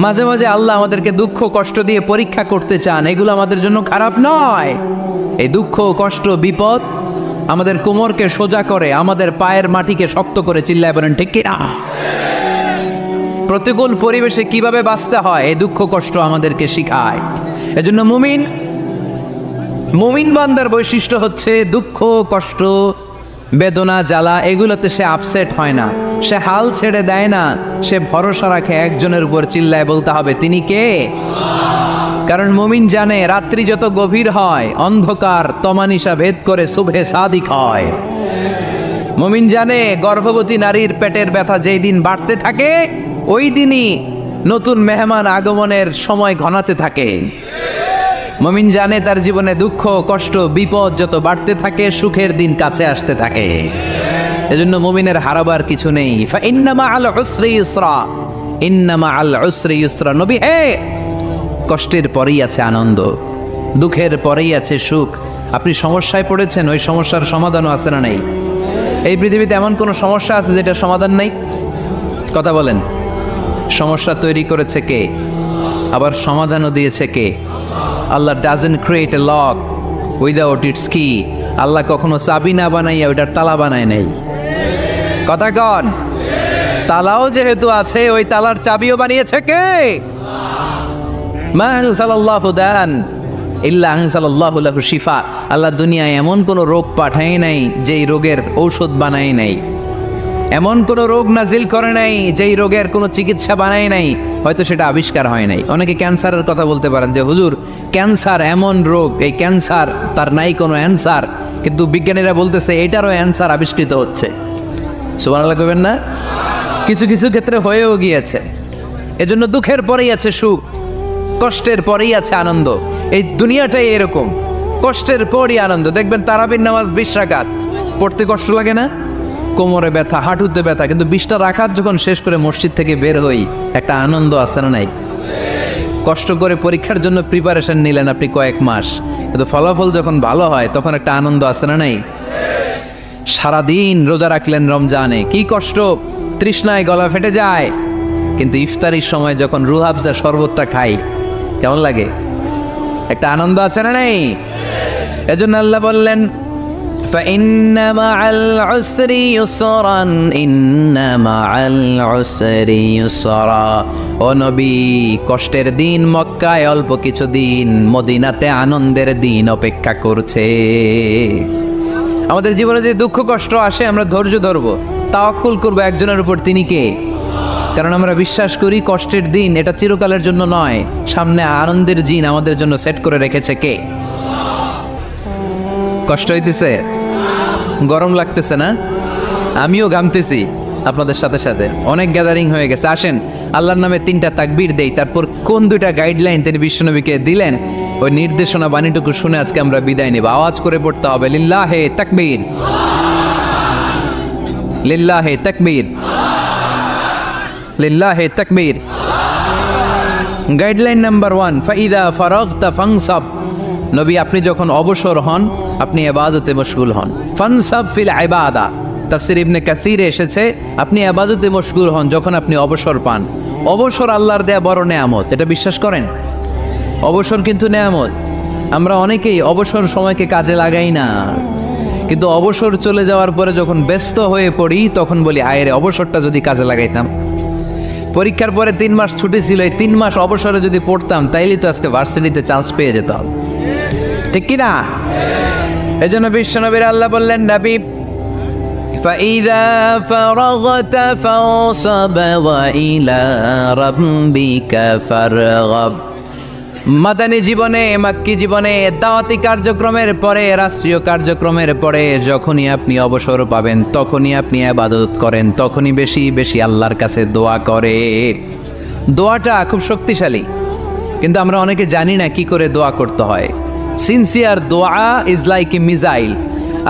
মাঝে মাঝে আল্লাহ আমাদেরকে দুঃখ কষ্ট দিয়ে পরীক্ষা করতে চান, এগুলো আমাদের জন্য খারাপ নয়। এই দুঃখ কষ্ট বিপদ আমাদের কোমরকে সোজা করে, আমাদের পায়ের মাটিকে শক্ত করে, চিল্লায় বলেন ঠিক কি না? প্রতিকূল পরিবেশে কিভাবে বাঁচতে হয় এই দুঃখ কষ্ট আমাদেরকে শিখায়। এজন্য মুমিন বান্দার বৈশিষ্ট্য হচ্ছে দুঃখ কষ্ট বেদনা জ্বালা এগুলোতে সে আপসেট হয় না, সে হাল ছেড়ে দেয় না, সে ভরসা রাখে একজনের উপর, চিল্লায় বলতে হবে তিনি কে? কারণ মুমিন জানে রাত্রি যত গভীর হয় অন্ধকার তমানিসা ভেদ করে সুবহে সাদিক হয়। মুমিন জানে গর্ভবতী নারীর পেটের ব্যথা যেই দিন বাড়তে থাকে ওই দিনই নতুন মেহমান আগমনের সময় ঘনাতে থাকে। মুমিন জানে তার জীবনে দুঃখ কষ্ট বিপদ যত বাড়তে থাকে সুখের দিন কাছে আসতে থাকে। এজন্য মুমিনের হারাবার কিছু নেই। ইন্না মাআল উসরি ইউসরা, ইন্না মাআল উসরি ইউসরা। নবী হে, কষ্টের পরেই আছে আনন্দ, দুঃখের পরেই আছে সুখ। আপনি সমস্যায় পড়েছেন, ওই সমস্যার সমাধানও আছে না নেই? এই পৃথিবীতে এমন কোনো সমস্যা আছে যেটার সমাধান নেই? কথা বলেন। সমস্যা তৈরি করেছে কে? আবার সমাধানও দিয়েছে কে? Allah doesn't create a lock without its key. Allah কখনো চাবি না বানাইয়া ওইটার তালা বানায় নাই। কথা কন। তালাও যেহেতু আছে ওই তালার চাবিও বানিয়েছে কে? মা আনজালাল্লাহু দান ইল্লা আনজালাল্লাহু লাহু শিফা। আল্লাহ দুনিয়ায় এমন কোনো রোগ পাঠায় নাই যেই রোগের ঔষধ বানায় নাই, এমন কোনো রোগ নাজিল করে নাই যেই রোগের কোনো চিকিৎসা বানায় নাই, হয়তো সেটা আবিষ্কার হয় নাই। অনেকে ক্যান্সারের কথা বলতে পারেন যে হুজুর ক্যান্সার এমন রোগ, এই ক্যান্সার তার নাই কোনো অ্যান্সার, কিন্তু বিজ্ঞানীরা বলতেছে এটারও অ্যান্সার আবিষ্কৃত হচ্ছে। সুবহানাল্লাহ কইবেন না? কিছু কিছু ক্ষেত্রে হয়েও গিয়েছে। এজন্য দুঃখের পরেই আছে সুখ, কষ্টের পরেই আছে আনন্দ। এই দুনিয়াটাই এরকম, কষ্টের পরই আনন্দ। দেখবেন তারাবির নামাজ 20 রাকাত পড়তে কষ্ট লাগে না? কোমরে ব্যথা, হাঁটুতে ব্যথা, কিন্তু 20টা রাকাত যখন শেষ করে মসজিদ থেকে বের হই একটা আনন্দ আছে না নাই? কষ্ট করে পরীক্ষার জন্য প্রিপারেশন নিলেন আপনি কয়েক মাস, কিন্তু ফলাফল যখন ভালো হয় তখন একটা আনন্দ আছে না নাই? সারাদিন রোজা রাখলেন রমজানে, কি কষ্ট, তৃষ্ণায় গলা ফেটে যায়, কিন্তু ইফতারির সময় যখন রুহ আফজা শরবতটা খাই কেমন লাগে? একটা আনন্দ আছে না নাই? এজন্য আল্লাহ বললেন فإن مع العسر يسرا إن مع العسر يسرا। ও নবী, কষ্টের দিন মক্কায় অল্প কিছু দিন, মদিনাতে আনন্দের দিন অপেক্ষা করছে। আমাদের জীবনে যে দুঃখ কষ্ট আসে আমরা ধৈর্য ধরবো, তাওয়াক্কুল করবো একজনের উপর, তিনি কে? কারণ আমরা বিশ্বাস করি কষ্টের দিন এটা চিরকালের জন্য নয়, সামনে আনন্দের দিন আমাদের জন্য সেট করে রেখেছে কে? কষ্ট হইতেছে, গরম লাগতেছে না? আমিও ঘামতেছি আপনাদের সাথে সাথে, অনেক গ্যাদারিং হয়ে গেছে। আসেন আল্লাহর নামে 3টা তাকবীর দেই, তারপর কোন 2টা গাইডলাইন তিনি বিশ্বনবীকে দিলেন ওই নির্দেশনা বাণীটুকু শুনে আজকে আমরা বিদায় নেব। আওয়াজ করে পড়তে হবে লিল্লাহে তাকবীর, লিল্লাহে তাকবীর, লিল্লাহে তাকবীর। গাইডলাইন নাম্বার 1, ফাইদা ফারাগতা ফানসাব। নবী আপনি যখন অবসর হন আপনি ইবাদতে মশগুল হন। ফানসাব ফিল ইবাদা, তাফসীর ইবনে কাসিরে এসেছে আপনি ইবাদতে মশগুল হন যখন আপনি অবসর পান। অবসর আল্লাহর দেয়া বড় নেয়ামত, এটা বিশ্বাস করেন? অবসর কিন্তু নেয়ামত। আমরা অনেকেই অবসর সময়কে কাজে লাগাই না, কিন্তু অবসর চলে যাওয়ার পরে যখন ব্যস্ত হয়ে পড়ি তখন বলি হায় রে, অবসরটা যদি কাজে লাগাইতাম। পরীক্ষার পরে 3 মাস ছুটি ছিল, এই 3 মাস অবসরে যদি পড়তাম তাইলে তো আজকে ভার্সিটিতে চান্স পেয়ে যেতাম, ঠিক কি না? এজন্য বিশ্বনবীর আল্লাহ বললেন নবী ফাইদা ফারাগতা ফানসাব ওয়া ইলা রাব্বিকা ফারগাব। মাদানী জীবনে, মাক্কি জীবনে, দাওয়াতি কার্যক্রমের পরে, রাষ্ট্রীয় কার্যক্রমের পরে যখনই আপনি অবসর পাবেন তখনই আপনি ইবাদত করেন, তখনই বেশি বেশি আল্লাহর কাছে দোয়া করে। দোয়াটা খুব শক্তিশালী, কিন্তু আমরা অনেকে জানি না কি করে দোয়া করতে হয়। সিনসিয়ার দোয়া ইজ লাইক এ মিসাইল।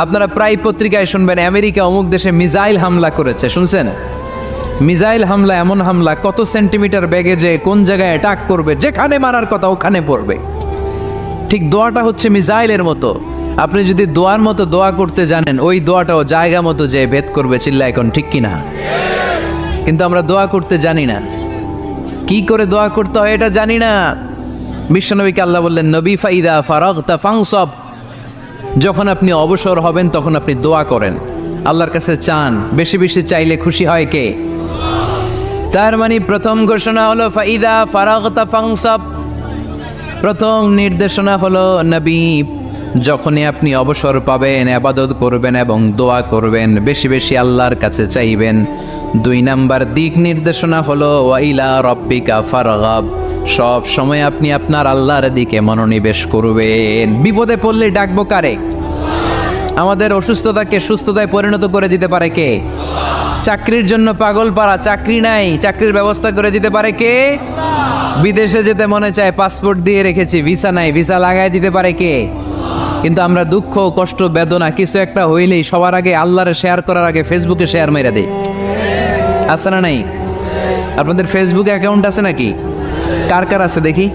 আপনারা প্রায় পত্রিকায় শুনবেন আমেরিকা অমুক দেশে মিসাইল হামলা করেছে, শুনছেন? মিসাইল হামলা এমন হামলা কত সেন্টিমিটার বেগে যে কোন জায়গায় অ্যাটাক করবে, যেখানে মারার কথা ওখানে পড়বে। ঠিক দোয়াটা হচ্ছে মিসাইলের মতো। আপনি যদি দোয়ার মতো দোয়া করতে জানেন ওই দোয়াটাও জায়গা মতো যে ভেদ করবে, চিল্লা এখন ঠিক কিনা? কিন্তু আমরা দোয়া করতে জানি না। কি করে দোয়া করতে হয় এটা জানি না। বিশ্বনবীকে আল্লাহ বললেন, নবী ফাইদা ফারাগতা ফানসাব, যখন আপনি অবসর হবেন তখন আপনি দোয়া করেন, আল্লাহর কাছে চান। বেশি বেশি চাইলে খুশি হয় কে? তার মানে প্রথম ঘোষণা হলো ফাইদা ফারাগতা ফানসাব, প্রথম নির্দেশনা হলো নবী যখনই আপনি অবসর পাবেন ইবাদত করবেন এবং দোয়া করবেন, বেশি বেশি আল্লাহর কাছে চাইবেন। 2 নাম্বার দিক নির্দেশনা হলো ওয়াইলা রব্বিকা ফারগাব, সব সময় আপনি আপনার আল্লাহর দিকে মনোনিবেশ করবেন। বিপদে পড়লে ডাকবো কারে? আমাদের অসুস্থতাকে সুস্থতায় পরিণত করে দিতে পারে কে? চাকরির জন্য পাগল পারা, চাকরি নাই, চাকরির ব্যবস্থা করে দিতে পারে কে? বিদেশে যেতে মনে চায়, পাসপোর্ট দিয়ে রেখেছি, ভিসা নাই, ভিসা লাগাই দিতে পারে কে? কিন্তু আমরা দুঃখ কষ্ট বেদনা কিছু একটা হইলেই সবার আগে আল্লাহরে শেয়ার করার আগে ফেসবুকে শেয়ার মেরে দেই। আছে না নাই? আপনাদের ফেসবুক অ্যাকাউন্ট আছে নাকি? কার কার আছে দেখি?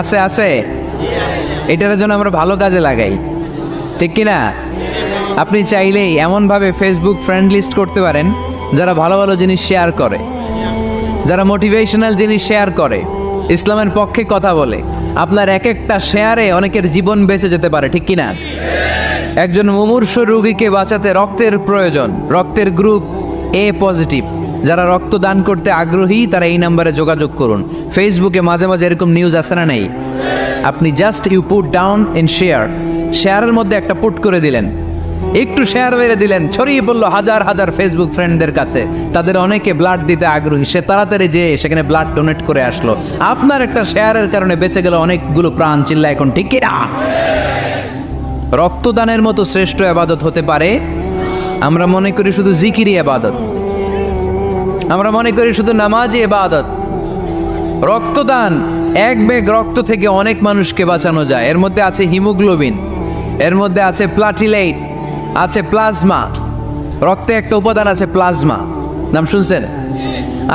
আছে আছে, এটার জন্য আমরা ভালো কাজে লাগাই, ঠিক কিনা? আপনি চাইলেই এমনভাবে ফেসবুক ফ্রেন্ড লিস্ট করতে পারেন যারা ভালো ভালো জিনিস শেয়ার করে, যারা মোটিভেশনাল জিনিস শেয়ার করে, ইসলামের পক্ষে কথা বলে। আপনার এক একটা শেয়ারে অনেকের জীবন বেঁচে যেতে পারে, ঠিক কিনা? একজন মুমূর্ষ রোগীকে বাঁচাতে রক্তের প্রয়োজন, রক্তের গ্রুপ এ পজিটিভ, যারা রক্ত দান করতে আগ্রহী তারা এই নাম্বারে যোগাযোগ করুন। ফেসবুকে মাঝে মাঝে এরকম নিউজ আসে না নাই? আপনি just you put down in share, শেয়ারের মধ্যে একটা পুট করে দিলেন, একটু শেয়ার মেরে দিলেন, ছড়িয়ে পড়লো হাজার হাজার ফেসবুক ফ্রেন্ডদের কাছে। তাদের অনেকে ব্লাড দিতে আগ্রহী, সে তাড়াতাড়ি যেয়ে সেখানে ব্লাড ডোনেট করে আসলো। আপনার একটা শেয়ারের কারণে বেঁচে গেল অনেকগুলো প্রাণ। চিল্লা এখন, ঠিক কিনা? রক্তদানের মতো শ্রেষ্ঠ ইবাদত হতে পারে? আমরা মনে করি শুধু জিকিরি ইবাদত, আমরা মনে করি শুধু নামাজি ইবাদত। রক্তদান, এক ব্যাগ রক্ত থেকে অনেক মানুষকে বাঁচানো যায়। এর মধ্যে আছে হিমোগ্লোবিন, এর মধ্যে আছে প্লাটিলেট, আছে প্লাজমা। রক্তে একটা উপাদান আছে প্লাজমা, নাম শুনছেন?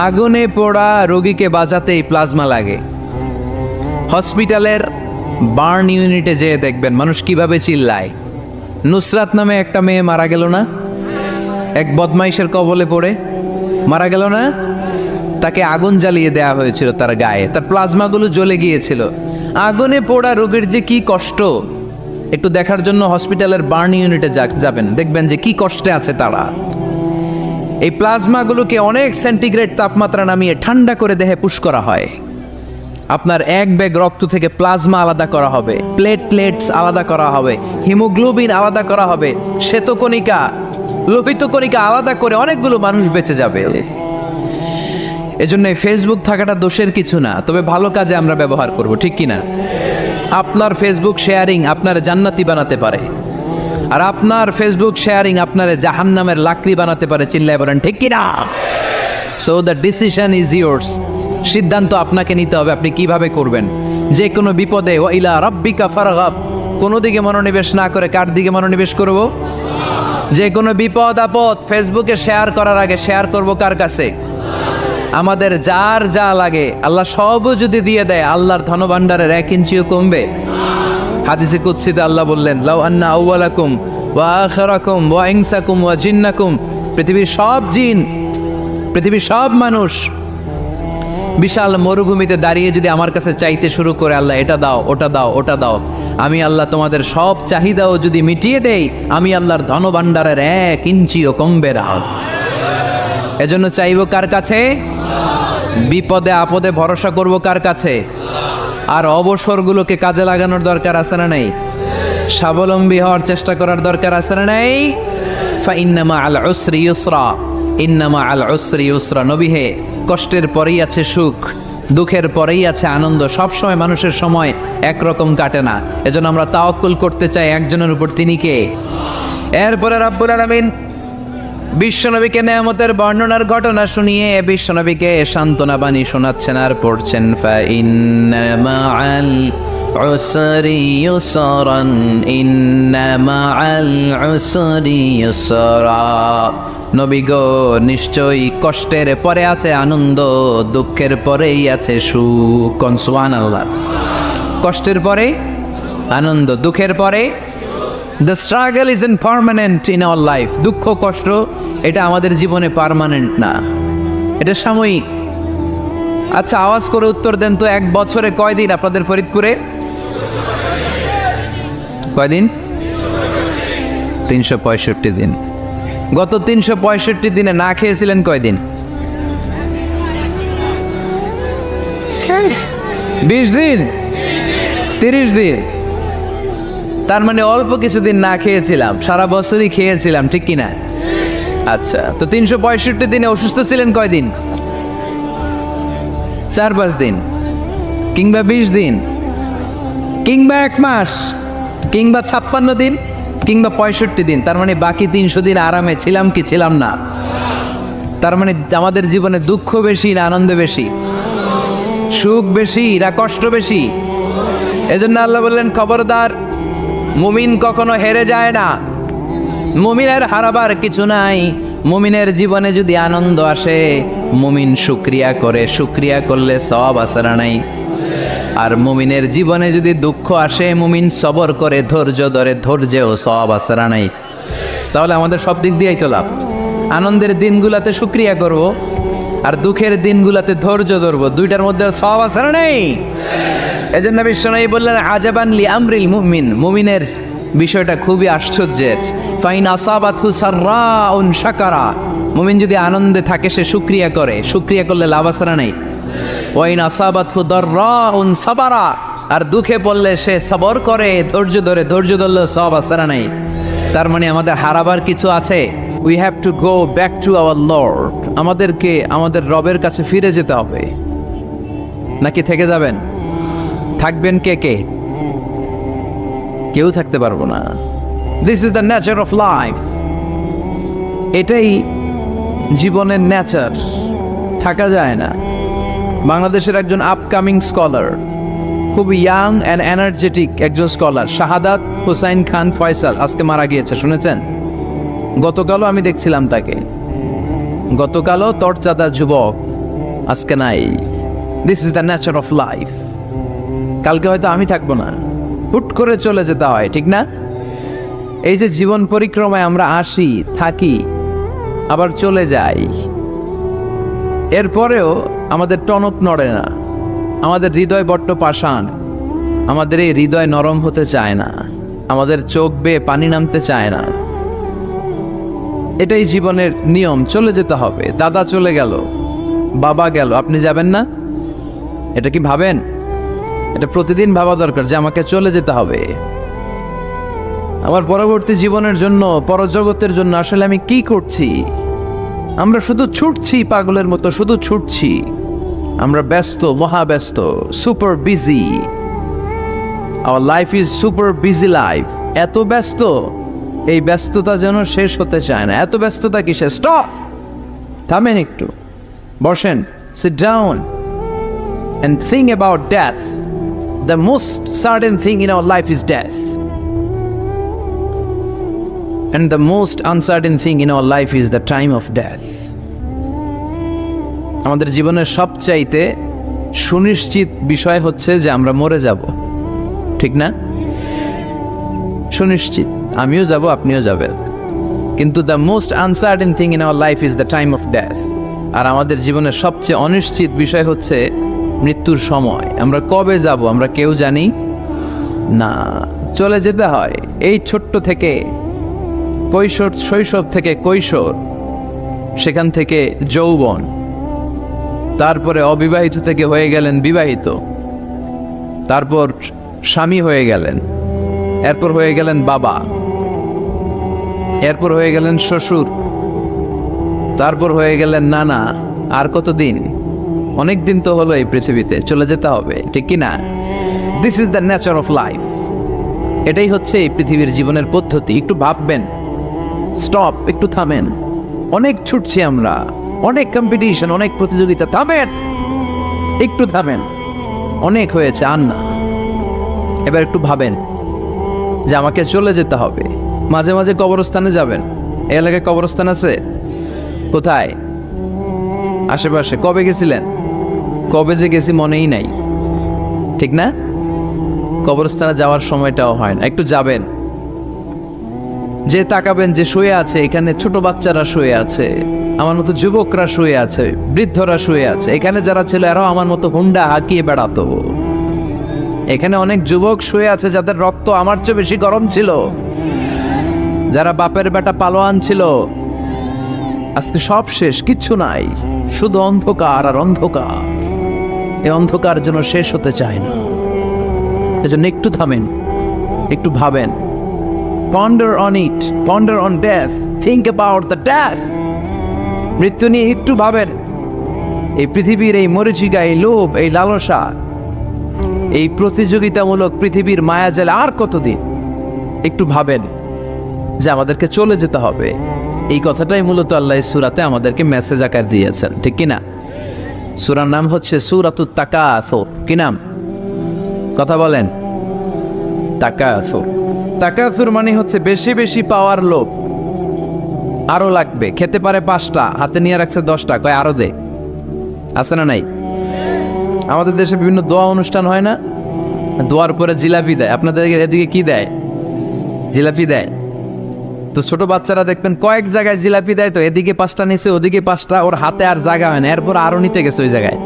আগুনে পোড়া রোগীকে বাঁচাতে এই প্লাজমা লাগে। হসপিটালের বার্ন ইউনিটে যেয়ে দেখবেন মানুষ কিভাবে চিল্লায়। নুসরাত নামে একটা মেয়ে মারা গেল না, এক বদমাইশের কবলে পড়ে মারা গেল না? তাকে আগুন জ্বালিয়ে দেয়া হয়েছিল তার গায়ে, তার প্লাজমাগুলো জ্বলে গিয়েছিল। আগুনে পোড়া রোগীর যে কি কষ্ট, একটু দেখার জন্য হসপিটালের বার্ন ইউনিটে যাবেন, দেখবেন যে কি কষ্টে আছে তারা। এই প্লাজমাগুলোকে অনেক সেন্টিগ্রেড তাপমাত্রা নামিয়ে ঠান্ডা করে দেহে পুশ করা হয়। আপনার এক ব্যাগ রক্ত থেকে প্লাজমা আলাদা করা হবে, প্লেটলেটস আলাদা করা হবে, হিমোগ্লোবিন আলাদা করা হবে, শ্বেতকণিকা, লোহিত কণিকা আলাদা করে অনেকগুলো মানুষ বেঁচে যাবে। এজন্য ফেসবুক থাকাটা দোষের কিছু না, তবে ভালো কাজে আমরা ব্যবহার করব, ঠিক কিনা? আপনার ফেসবুক শেয়ারিং আপনার জান্নাতি বানাতে পারে, আর আপনার ফেসবুক শেয়ারিং আপনার জাহান্নামের লাকড়ি বানাতে পারে। চিল্লায় বলেন, ঠিক কিনা? So the decision is yours, সিদ্ধান্ত আপনাকে নিতে হবে আপনি কিভাবে করবেন। যে কোনো বিপদে ওয়াইলা রাব্বিকা ফারগাব, কোনো দিকে মনোনিবেশ না করে কার দিকে মনোনিবেশ করব? যে কোনো বিপদ আপদ ফেসবুকে শেয়ার করার আগে শেয়ার করব কার কাছে? আমাদের যার যা লাগে আল্লাহ সবও যদি দিয়ে দেয়, আল্লাহর ধনভাণ্ডারের 1 ইঞ্চিও কমবে? হাদিসে কুদসিতে আল্লাহ বললেন, লাউ আন্না আউওয়ালাকুম ওয়া আখিরাকুম ওয়া ইনসাকুম ওয়া জিন্নাকুম, পৃথিবীর সব জিন, পৃথিবীর সব মানুষ বিশাল মরুভূমিতে দাঁড়িয়ে যদি আমার কাছে চাইতে শুরু করে, আল্লাহ এটা দাও, ওটা দাও, ওটা দাও, আমি আল্লাহ তোমাদের সব চাহিদাও যদি মিটিয়ে দেই, আমি আল্লাহর ধনভাণ্ডারের 1 ইঞ্চিও কমবে না। এজন্য চাইব কার কাছে? বিপদে আপদে ভরসা করব কার কাছে? আর অবসরগুলোকে কাজে লাগানোর দরকার আছে না নাই? স্বাবলম্বী হওয়ার চেষ্টা করার দরকার আছে না নাই? ফাইন্না মাআল উসরি ইউসরা, ইন্না মাআল উসরি ইউসরা। নবী হে, কষ্টের পরেই আছে সুখ, দুঃখের পরেই আছে আনন্দ। সব সময় মানুষের সময় একরকম কাটে না। এজন্য আমরা তাওয়াক্কুল করতে চাই একজনের উপর, তিনি কে? এরপরে রব্বুল আলামিন বিশ্বনবীকে নেয়ামতের বর্ণনার ঘটনা শুনিয়ে বিশ্বনবীকে সান্ত্বনা বাণী শোনাচ্ছেন আর পড়ছেন, ফাইন্না মাআল উসরি ইউসরান, ইন্না মাআল উসরি ইউসরা। নবী গো, নিশ্চয়ই কষ্টের পরে আছে আনন্দ, দুঃখের পরেই আছে সুখ। কোন? সুবহানাল্লাহ। কষ্টের পরে আনন্দ, দুঃখের পরে the struggle is permanent in our life. দুঃখ কষ্ট এটা আমাদের জীবনে পার্মানেন্ট না, এটা সাময়িক। আচ্ছা, আওয়াজ করে উত্তর দেন তো, এক বছরে কয়দিন আপনাদের ফরিদপুরে? কয়দিন? 365 দিন। গত 365 দিনে না খেয়েছিলেন কয়দিন? 20 দিন, 30 দিন। তার মানে অল্প কিছুদিন না খেয়েছিলাম, সারা বছরই খেয়েছিলাম, ঠিক কিনা? আচ্ছা, তো 365 দিনে অসুস্থ ছিলেন কয়দিন? 4-5 দিন, কিংবা 20 দিন, কিংবা 1 মাস, কিংবা 56 দিন, কিংবা 65 দিন। তার মানে বাকি 300 দিন আরামে ছিলাম কি ছিলাম না? তার মানে আমাদের জীবনে দুঃখ বেশি না আনন্দ বেশি? সুখ বেশি না কষ্ট বেশি? এজন্য আল্লাহ বললেন, খবরদার, মুমিন কখনো হেরে যায় না, মুমিনের হারাবার কিছু নাই। মুমিনের জীবনে যদি আনন্দ আসে, মুমিন শুকরিয়া করে, শুকরিয়া করলে সওয়াব আছে না নাই? আর মুমিনের জীবনে যদি দুঃখ আসে, মুমিন সবর করে, ধৈর্য ধরে, ধৈর্যেও সওয়াব আছে না নাই? তাহলে আমাদের সব দিক দিয়েই তো লাভ। আনন্দের দিনগুলাতে শুকরিয়া করব, আর দুঃখের দিনগুলাতে ধৈর্য ধরবো, দুইটার মধ্যে সওয়াব আছে না নাই? এজন্য বিশ্বনবী বললেন, আজাবান লি আমরিল মুমিন, মুমিনের বিষয়টা খুবই আশ্চর্যের। ফাইন আসাবাতহু সাররাউন শাকারা, মুমিন যদি আনন্দে থাকে সে শুকরিয়া করে, শুকরিয়া করলে লাভ আছে না নাই? ওয়াইন আসাবাতহু দাররাউন সাবারা, আর দুঃখে পড়লে সে সবর করে, ধৈর্য ধরে, ধৈর্য ধরলে সওয়াব আছে না নাই? তার মানে আমাদের হারাবার কিছু আছে। We have to go back to our Lord. আমাদেরকে আমাদের রবের কাছে ফিরে যেতে হবে। নাকি থেকে যাবেন? থাকবেন কে কে? কেউ থাকতে পারবো না। This is the nature of life. এটাই জীবনের নেচার, থাকা যায় না। বাংলাদেশের একজন আপকামিং স্কলার, খুব ইয়াং অ্যান্ড এনার্জেটিক একজন স্কলার, শাহাদাত হুসাইন খান ফয়সাল, আজকে মারা গিয়েছে, শুনেছেন? গতকালও আমি দেখছিলাম তাকে, গতকালও তরচাদা যুবক, আজকে নাই। This is the nature of life. কালকে হয়তো আমি থাকবো না, হুট করে চলে যেতে হয়, ঠিক না? এই যে জীবন পরিক্রমায় আমরা আসি, থাকি, আবার চলে যাই, এরপরেও আমাদের টনক নড়ে না, আমাদের হৃদয় বড্ড পাষাণ, আমাদের এই হৃদয় নরম হতে চায় না, আমাদের চোখ বেয়ে পানি নামতে চায় না। এটাই জীবনের নিয়ম, চলে যেতে হবে। দাদা চলে গেল, বাবা গেল, আপনি যাবেন না? এটা কি ভাবেন? এটা প্রতিদিন ভাবা দরকার যে আমাকে চলে যেতে হবে। আমার পরবর্তী জীবনের জন্য, পরজগতের জন্য আসলে আমি কি করছি? আমরা শুধু ছুটছি, পাগলের মতো শুধু ছুটছি। আমরা ব্যস্ত, মহাব্যস্ত, super busy. Our life is super busy life. এত ব্যস্ত, এই ব্যস্ততা যেন শেষ হতে চায় না। এত ব্যস্ততা কিসে? স্টপ, থামেন একটু, বসেন, sit down and think about death. The most certain thing in our life is death, and the most uncertain thing in our life is the time of death. আমাদের জীবনের সবচাইতে সুনিশ্চিত বিষয় হচ্ছে যে আমরা মরে যাব, ঠিক না? সুনিশ্চিত, আমিও যাব, আপনিও যাবেন। কিন্তু the most uncertain thing in our life is the time of death. আর আমাদের জীবনের সবচেয়ে অনিশ্চিত বিষয় হচ্ছে মৃত্যুর সময়। আমরা কবে যাব আমরা কেউ জানি না। চলে যেতে হয় এই ছোট্ট থেকে, কৈশোর, শৈশব থেকে কৈশোর, সেখান থেকে যৌবন, তারপরে অবিবাহিত থেকে হয়ে গেলেন বিবাহিত, তারপর স্বামী হয়ে গেলেন, এরপর হয়ে গেলেন বাবা, এরপর হয়ে গেলেন শ্বশুর, তারপর হয়ে গেলেন নানা। আর কতদিন? অনেক দিন তো হলো এই পৃথিবীতে, চলে যেতে হবে, ঠিক কি না? This is the nature of life. এটাই হচ্ছে এই পৃথিবীর জীবনের পদ্ধতি। একটু ভাববেন, স্টপ, একটু থামেন। অনেক ছুটছি আমরা, অনেক কম্পিটিশন, অনেক প্রতিযোগিতা, থামেন, একটু থামেন। অনেক হয়েছে, আর না। এবার একটু ভাবেন যে আমাকে চলে যেতে হবে। মাঝে মাঝে কবরস্থানে যাবেন। এই এলাকায় কবরস্থান আছে? কোথায়? আশেপাশে। কবে গেছিলেন? কবে যে গেছি মনেই নাই, ঠিক না? কবরস্থানে যাওয়ার সময়টাও হয় না। একটু যাবেন, যে তাকাবেন যে শুয়ে আছে, এখানে ছোট বাচ্চারা শুয়ে আছে, আমার মতো যুবকরা শুয়ে আছে, বৃদ্ধরা শুয়ে আছে। এখানে যারা ছিল এরাও আমার মতো হুন্ডা হাঁকিয়ে বেড়াতো। এখানে অনেক যুবক শুয়ে আছে যাদের রক্ত আমার চেয়ে বেশি গরম ছিল, যারা বাপের বেটা পালোয়ান ছিল। আজকে সব শেষ, কিচ্ছু নাই, শুধু অন্ধকার আর অন্ধকার। এই অন্ধকার যেন শেষ হতে চায় না। এজন্য একটু থামেন, একটু ভাবেন। Ponder on it, ponder on death, think about the death. মৃত্যু নিয়ে একটু ভাবেন। এই পৃথিবীর এই মরিচিকা, এই লোভ, এই লালসা, এই প্রতিযোগিতামূলক পৃথিবীর মায়াজালে আর কতদিন? একটু ভাবেন যে আমাদেরকে চলে যেতে হবে। এই কথাটাই মূলত আল্লাহ সূরাতে আমাদেরকে মেসেজ আকার দিয়েছেন, ঠিক কিনা? সূরার নাম হচ্ছে সূরাতুত তাকাসুর। কি নাম? কথা বলেন। তাকাসুর। তাকাসুর মানে হচ্ছে বেশি বেশি পাওয়ার লোভ। আরো লাগবে, খেতে পারে 5টা, হাতে নিয়ে রাখছে 10টা, কয় আরো দে। আছে না নাই? আমাদের দেশে বিভিন্ন দোয়া অনুষ্ঠান হয় না? দোয়ার পরে জিলাপি দেয়। আপনাদের এদিকে কি দেয়? জিলাপি দেয়। তো ছোট বাচ্চারা দেখবেন কয়েক জায়গায় জিলাপি দেয়, তো এদিকে 5টা নিচে, ওদিকে 5টা, ওর হাতে আর জায়গা হয় না, এরপর আরো নিতে গেছে ওই জায়গায়।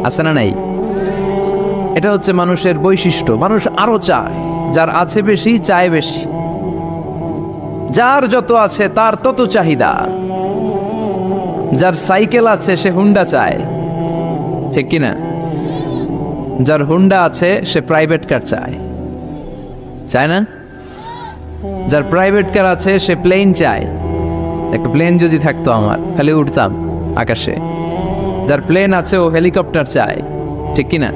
আছে না নাই? এটা হচ্ছে মানুষের বৈশিষ্ট্য। মানুষ আরো চায়, যার আছে বেশি চায় বেশি। যার যত আছে তার তত চাহিদা। যার সাইকেল আছে সে হুন্ডা চায়, ঠিক কিনা? যার হুন্ডা আছে সে প্রাইভেট কার চায়, চায় না? যার প্রাইভেট কার আছে সে প্লেন চায়। একটা প্লেন যদি থাকতো আমার, খালি উঠতাম আকাশে। যার প্লেন আছে ও হেলিকপ্টার চায়, ঠিক কিনা?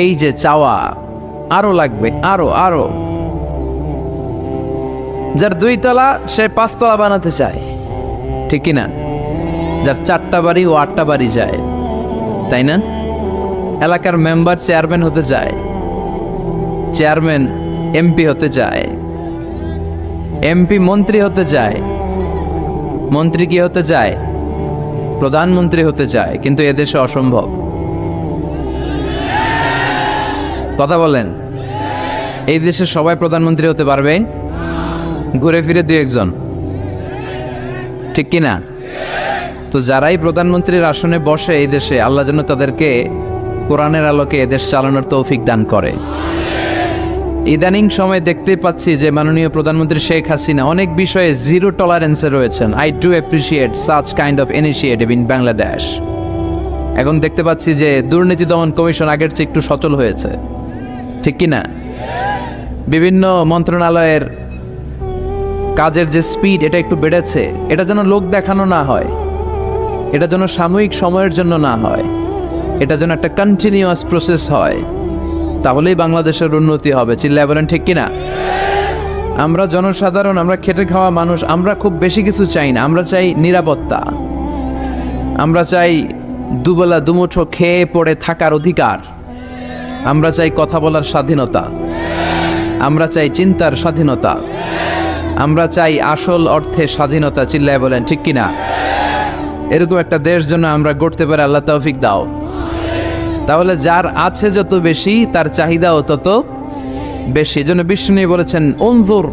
এই যে চাওয়া, আরো লাগবে, আরো আরো। যার 2 তলা সে 5 তলা বানাতে চায়, ঠিক কিনা? যার 4টা বাড়ি ও 8টা বাড়ি চায়, তাই না? এলাকার মেম্বার চেয়ারম্যান হতে চায়, চেয়ারম্যান এমপি হতে চায়, এমপি মন্ত্রী হতে চায়, মন্ত্রী কি হতে চায়? প্রধানমন্ত্রী হতে চায়। কিন্তু এদেশে অসম্ভব। কথা বলেন। এই দেশে সবাই প্রধানমন্ত্রী হতে পারবে? ঘুরে ফিরে 2-1 জন, ঠিক কিনা? তো যারাই প্রধানমন্ত্রীর আসনে বসে এই দেশে, আল্লাহ যেন তাদেরকে কোরআনের আলোকে এদেশ চালানোর তৌফিক দান করে। ইদানিং সময় দেখতে পাচ্ছি যে মাননীয় প্রধানমন্ত্রী শেখ হাসিনা অনেক বিষয়ে জিরো টলারেন্সে রয়েছেন। I do appreciate such kind of initiative in Bangladesh. এখন দেখতে পাচ্ছি যে দুর্নীতি দমন কমিশন আগের চেয়ে একটু সচল হয়েছে, ঠিক কিনা? বিভিন্ন মন্ত্রণালয়ের কাজের যে স্পিড, এটা একটু বেড়েছে। এটা যেন লোক দেখানো না হয়, এটা যেন সাময়িক সময়ের জন্য না হয়, এটা যেন একটা কন্টিনিউয়াস প্রসেস হয়। তাহলেই বাংলাদেশের উন্নতি হবে। চিল্লায় বলেন, ঠিক কিনা? আমরা জনসাধারণ, আমরা খেটে খাওয়া মানুষ, আমরা খুব বেশি কিছু চাই না। আমরা চাই নিরাপত্তা, আমরা চাই দুবেলা দুমুঠো খেয়ে পড়ে থাকার অধিকার, আমরা চাই কথা বলার স্বাধীনতা, আমরা চাই চিন্তার স্বাধীনতা, আমরা চাই আসল অর্থে স্বাধীনতা। চিল্লায় বলেন, ঠিক কিনা? এরকম একটা দেশ যেন আমরা গড়তে পারি, আল্লাহ তৌফিক দাও। তাহলে যার আছে যত বেশি, তার চাহিদাও তত বেশি। এজন্য বিষ্ণু বলেছেন, উনজুর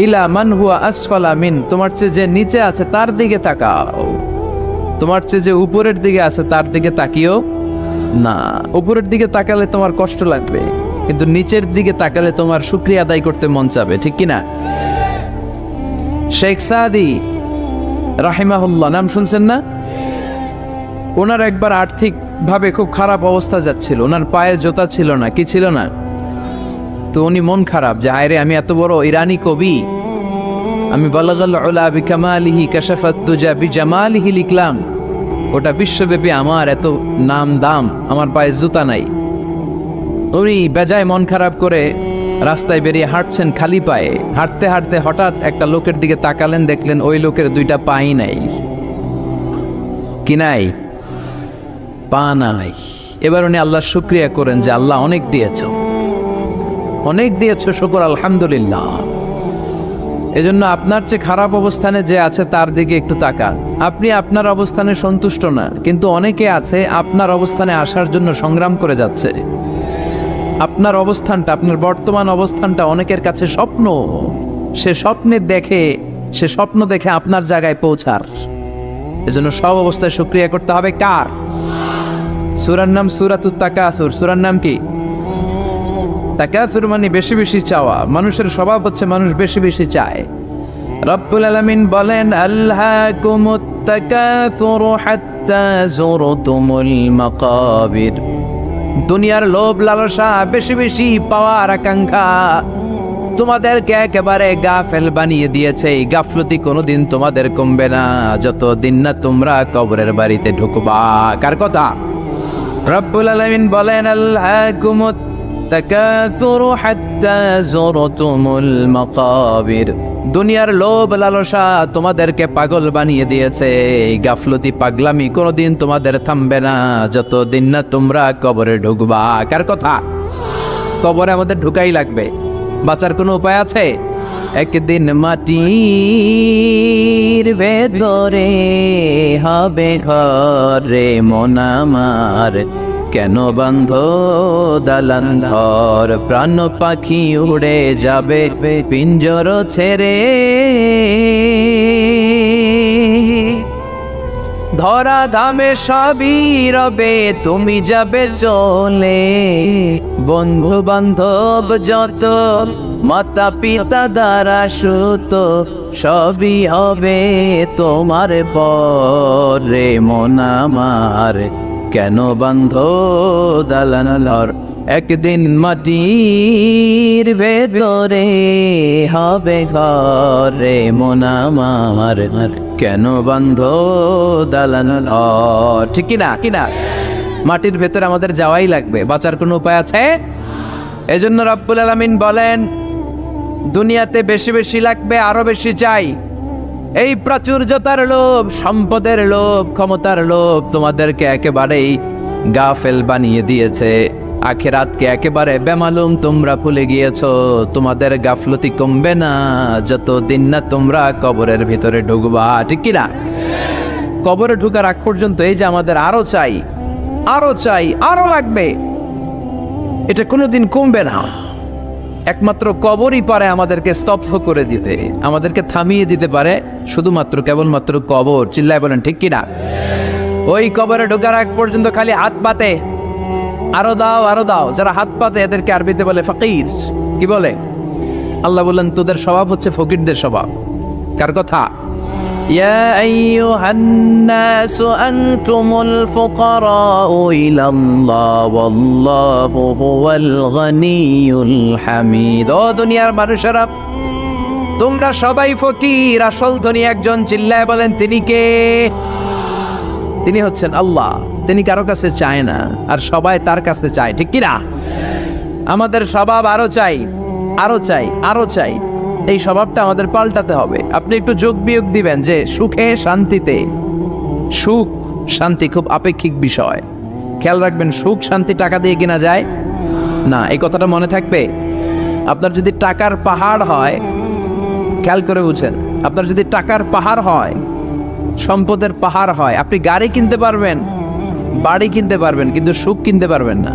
ইলা মান হুয়া আসফালা মিন, তোমার চেয়ে যে নিচে আছে তার দিকে তাকাও। তোমার চেয়ে যে উপরের দিকে আছে তার দিকে তাকিও না। উপরের দিকে তাকালে তোমার কষ্ট লাগবে, কিন্তু নিচের দিকে তাকালে তোমার শুকরিয়া আদায় করতে মন চাবে, ঠিক কিনা? শেখ সাদি রাহিমাহুল্লাহ, নাম শুনছেন না? ওনার একবার আর্থিক ভাবে খুব খারাপ অবস্থা যাচ্ছিল, ওনার পায়ে জোতা ছিল না, কি ছিল না। তো উনি মন খারাপ যে হায়রে, আমি এত বড় ইরানি কবি, আমি বালাগাল উলা বিকামালিহি কাশাফাত দুজা বিজামালিহি লিখলাম, ওটা বিশ্বব্যাপী আমার এত নাম দাম, আমার পায়ে জুতা নাই। উনি বেজায় মন খারাপ করে রাস্তায় বেরিয়ে হাঁটছেন খালি পায়ে। হাঁটতে হাঁটতে হঠাৎ একটা লোকের দিকে তাকালেন, দেখলেন ওই লোকের 2টা পাই নাই। কি নাই? পা নাই। এবার উনি আল্লাহর শুকরিয়া করেন যে আল্লাহ অনেক দিয়েছ, অনেক দিয়েছ, শুকর আলহামদুলিল্লাহ। এজন্য আপনার চেয়ে খারাপ অবস্থানে যে আছে তার দিকে একটু তাকান। আপনি আপনার অবস্থানে সন্তুষ্ট না, কিন্তু অনেকে আছে আপনার অবস্থানে আসার জন্য সংগ্রাম করে যাচ্ছে। আপনার অবস্থানটা, আপনার বর্তমান অবস্থানটা অনেকের কাছে স্বপ্ন, সে স্বপ্ন দেখে আপনার জায়গায় পৌঁছার। এজন্য সব অবস্থায় শুকরিয়া করতে হবে কার? সূরার নাম সূরাতুত তাকাসুর। সূরার নাম কি? তাকাসুর মানে বেশি বেশি চাওয়া। মানুষের স্বভাব হচ্ছে মানুষ বেশি বেশি চায়। রব্বুল আলামিন বলেন, আল্হাকুমুত তাকাসুর হাত্তা যুরতুমুল মাকাবির। দুনিয়ার লোভ লালসা, বেশি বেশি পাওয়ার আকাঙ্ক্ষা তোমাদেরকে একেবারে গাফেল বানিয়ে দিয়েছে। এই গাফলতি কোনোদিন তোমাদের কমবে না যতদিন না তোমরা কবরের বাড়িতে ঢুকবা। কার কথা? রব্বুল আলামিন বলেন, আল্হাকুমুত তাকাসুর হাত্তা যুরতুমুল মাকাবির। দুনিয়ার লোভ লালসা তোমাদেরকে পাগল বানিয়ে দিয়েছে। এই গাফলতি পাগলামি কোনোদিন তোমাদের থামবে না যতদিন না তোমরা কবরে ঢুকবা। কার কথা? কবরে আমাদের ঢুকাই লাগবে, বাঁচার কোনো উপায় আছে? একদিন মাটির ভেতরে হবে ঘরে মন আমার, কেন বন্ধ দালান ঘর? প্রাণ পাখি উড়ে যাবে পিঞ্জর ছেড়ে, ধরা ধামে সবই রবে তুমি যাবে চলে। বন্ধু বান্ধব যত, মাতা পিতা দ্বারা সুত, সবই হবে তোমার পরে মন আমার, কেন বন্ধ দালান ঘর? একদিন মাটির ভেতরে হবে ঘরে মন আমার, কেন বন্ধ দালান ঘর? ঠিক কিনা? কিনা? মাটির ভেতরে আমাদের যাওয়াই লাগবে, বাঁচার কোনো উপায় আছে? এজন্য রব্বুল আলামিন বলেন, দুনিয়াতে বেশি বেশি লাগবে, আরো বেশি চাই। এই প্রাচুর্যতার লোভ, সম্পদের লোভ, ক্ষমতার লোভ তোমাদেরকে একেবারেই গাফেল বানিয়ে দিয়েছে। আখিরাতকে একেবারে বেমালুম তোমরা ভুলে গিয়েছো। তোমাদের গাফলতি কমবে না যতদিন না তোমরা কবরের ভিতরে ঢুকবা। ঠিক কিনা? কবরে ঢুকার আগ পর্যন্ত এই যে আমাদের আরো চাই, আরো চাই, আরো লাগবে, এটা কোনোদিন কমবে না। একমাত্র কবরই পারে আমাদেরকে স্তব্ধ করে দিতে, আমাদেরকে থামিয়ে দিতে পারে শুধুমাত্র কেবলমাত্র কবর। চিল্লায় বলেন ঠিক কিনা? ওই কবরে ঢোকার আগ পর্যন্ত খালি হাত পাতে, আরো দাও, আরো দাও। যারা হাত পাতে এদেরকে আরবিতে বলে ফকির। কি বলে? আল্লাহ বললেন, তোদের স্বভাব হচ্ছে ফকিরদের স্বভাব। কার কথা? ইয়া আইয়ুহান নাসু আনতুমুল ফুকারাউ ইলাল্লাহ ওয়াল্লাহু হুয়াল গনিয়ুল হামিদ। ও দুনিয়ার মানুষেরা, তোমরা সবাই ফকির, আসল ধনী একজন। চিল্লায় বলেন তিনি কে? তিনি হচ্ছেন আল্লাহ। তিনি কারো কাছে চায় না, আর সবাই তার কাছে চায়। ঠিক কিনা? আমাদের স্বভাব আরো চাই, আরো চাই, আরো চাই। এই স্বভাবটা আমাদের পাল্টাতে হবে। আপনি একটু যোগ বিয়োগ দিবেন যে সুখে শান্তিতে, সুখ শান্তি খুব আপেক্ষিক বিষয়। খেয়াল রাখবেন, সুখ শান্তি টাকা দিয়ে কেনা যায় না, এই কথাটা মনে থাকবে। আপনার যদি টাকার পাহাড় হয়, খেয়াল করে বুঝেন, আপনার যদি টাকার পাহাড় হয়, সম্পদের পাহাড় হয়, আপনি গাড়ি কিনতে পারবেন, বাড়ি কিনতে পারবেন, কিন্তু সুখ কিনতে পারবেন না।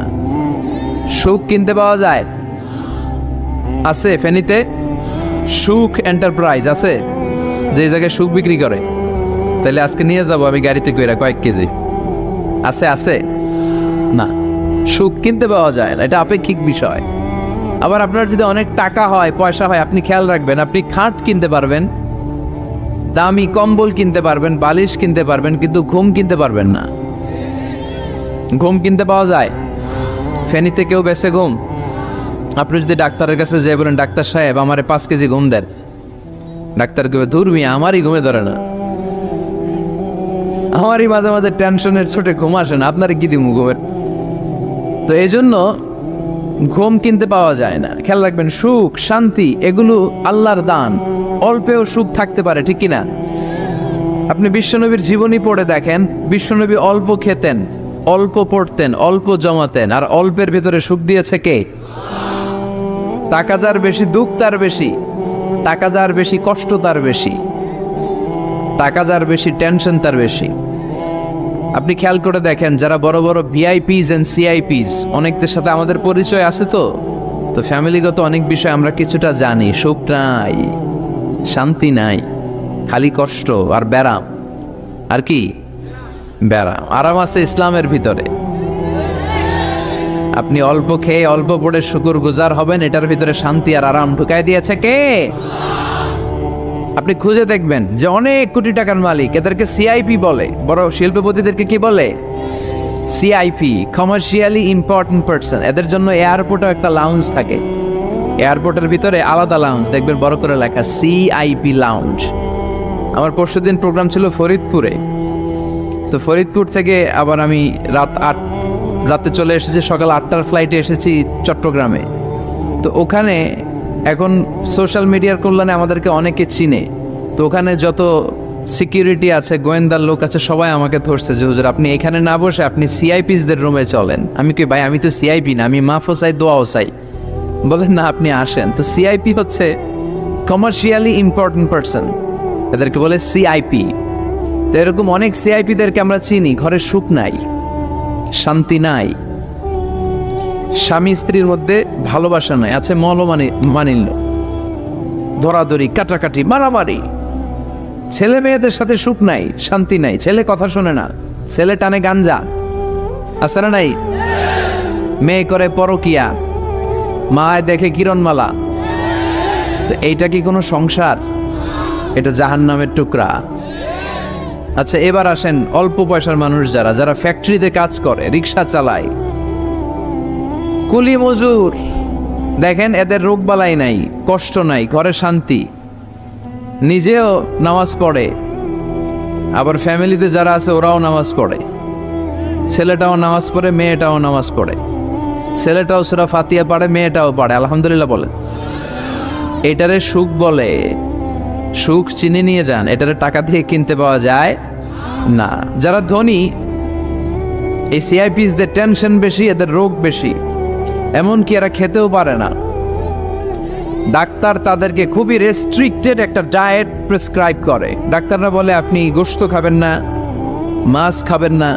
সুখ কিনতে পাওয়া যায়? আছে ফেনীতে সুখ এন্টারপ্রাইজ আছে, যে জায়গায় সুখ বিক্রি করে। তাহলে আজকে নিয়ে যাব আমি গাড়িতে কইরা কয়েক কেজি। আছে? আছে না, সুখ কিনতে পাওয়া যায় না, এটা আপেক্ষিক বিষয়। আবার আপনার যদি অনেক টাকা হয়, পয়সা হয়, আপনি খেয়াল রাখবেন, আপনি খাট কিনতে পারবেন, দামি কম্বল কিনতে পারবেন, বালিশ কিনতে পারবেন, কিন্তু ঘুম কিনতে পারবেন না। ঘুম কিনতে পাওয়া যায়? ফেনীতে কেউ বেছে ঘুম? আপনি যদি ডাক্তারের কাছে যেয়ে বলেন, ডাক্তার সাহেব আমারে 5 কেজি ঘুম দেন, ডাক্তার কবে, ধুর মিয়া আমারই ঘুমে ধরে না, আমারই মাঝে মাঝে টেনশনের ছোটে ঘুম আসে না, আপনারে কি দিমু ঘুমের? তো এই জন্য ঘুম কিনতে পাওয়া যায় না। খেয়াল রাখবেন, সুখ শান্তি এগুলো আল্লাহর দান। অল্পেও সুখ থাকতে পারে, ঠিক কিনা? আপনি বিশ্বনবীর জীবনী পড়ে দেখেন, বিশ্বনবী অল্প খেতেন, অল্প পড়তেন, অল্প জমাতেন, আর অল্পের ভিতরে সুখ দিয়েছে কে? টাকা যার বেশি, দুঃখ তার বেশি। টাকা যার বেশি, কষ্ট তার বেশি। টাকা যার বেশি, টেনশন তার বেশি। আপনি খেয়াল করে দেখেন, যারা বড় বড় ভিআইপিস এন্ড সিআইপিস, অনেকদের সাথে আমাদের পরিচয় আছে তো, তো ফ্যামিলিগত অনেক বিষয় আমরা কিছুটা জানি, সুখ নাই, শান্তি নাই, খালি কষ্ট আর ব্যারাম। আর কি ব্যারাম? আরাম আছে ইসলামের ভিতরে। আপনি অল্প খেয়ে অল্প পড়ে শুকর গুজার হবেন, এটার ভিতরে শান্তি আর আরাম ঢুকাই দিয়েছে কে? আপনি খুঁজে দেখবেন যে অনেক কোটি টাকার মালিক, এদেরকে সিআইপি বলে। বড় শিল্পপতিদেরকে কি বলে? CIP, commercially important person. এদের জন্য এয়ারপোর্টে একটা লাউঞ্জ থাকে, এয়ারপোর্টের ভিতরে আলাদা লাউঞ্জ, দেখবেন বড় করে লেখা সিআইপি লাউঞ্জ। আমার পরশুদিন প্রোগ্রাম ছিল ফরিদপুরে, তো ফরিদপুর থেকে আবার আমি রাতে চলে এসেছি, সকাল 8টার ফ্লাইটে এসেছি চট্টগ্রামে। তো ওখানে এখন সোশ্যাল মিডিয়ার কল্যাণে আমাদেরকে অনেকে চিনে, তো ওখানে যত সিকিউরিটি আছে, গোয়েন্দার লোক আছে, সবাই আমাকে ধরছে যে হুজুর আপনি এখানে না বসে আপনি সিআইপিসদের রুমে চলেন। আমি কি ভাই, আমি তো সিআইপি না, আমি মাফও চাই দোয়াও চাই। বলেন না আপনি আসেন। তো সিআইপি হচ্ছে কমার্শিয়ালি ইম্পর্টেন্ট পারসন, এদেরকে বলে সিআইপি। তো এরকম অনেক সিআইপিদেরকে আমরা চিনি, ঘরে সুখ নাই, শান্তি নাই, স্বামী স্ত্রীর মধ্যে ভালোবাসা নাই, আছে মানিল্য, ধরাধরি, কাটাকাটি, মারামারি। ছেলে মেয়েদের সাথে সুখ নাই, শান্তি নাই, ছেলে কথা শোনে না, ছেলে টানে গাঞ্জা, আছে না নাই? মেয়ে করে পরকিয়া, মায় দেখে কিরণমালা। তো এইটা কি কোনো সংসার? এটা জাহান্নামের টুকরা। আচ্ছা এবার আসেন অল্প পয়সার মানুষ যারা ফ্যাক্টরিতে কাজ করে, রিক্সা চালায়, কুলি মজুর, দেখেন এদের রোগবালাই নাই, কষ্ট নাই, ঘরে শান্তি, নিজেও নামাজ পড়ে, আবার ফ্যামিলিতে যারা আছে ওরাও নামাজ পড়ে, ছেলেটাও নামাজ পড়ে, মেয়েটাও নামাজ পড়ে, ছেলেটাও সূরা ফাতিহা পড়ে, মেয়েটাও পড়ে, আলহামদুলিল্লাহ বলে। এটারে সুখ বলে। সুখ চিনে নিয়ে যান, এটারে টাকা দিয়ে কিনতে পাওয়া যায় না। যারা ধনী, এই সিআইপিসদের টেনশন বেশি, এদের রোগ বেশি, এমনকি এরা খেতেও পারে না। ডাক্তার তাদেরকে খুবই রেস্ট্রিক্টেড একটা ডায়েট প্রেসক্রাইব করে। ডাক্তাররা বলে আপনি গোশত খাবেন না, মাছ খাবেন না,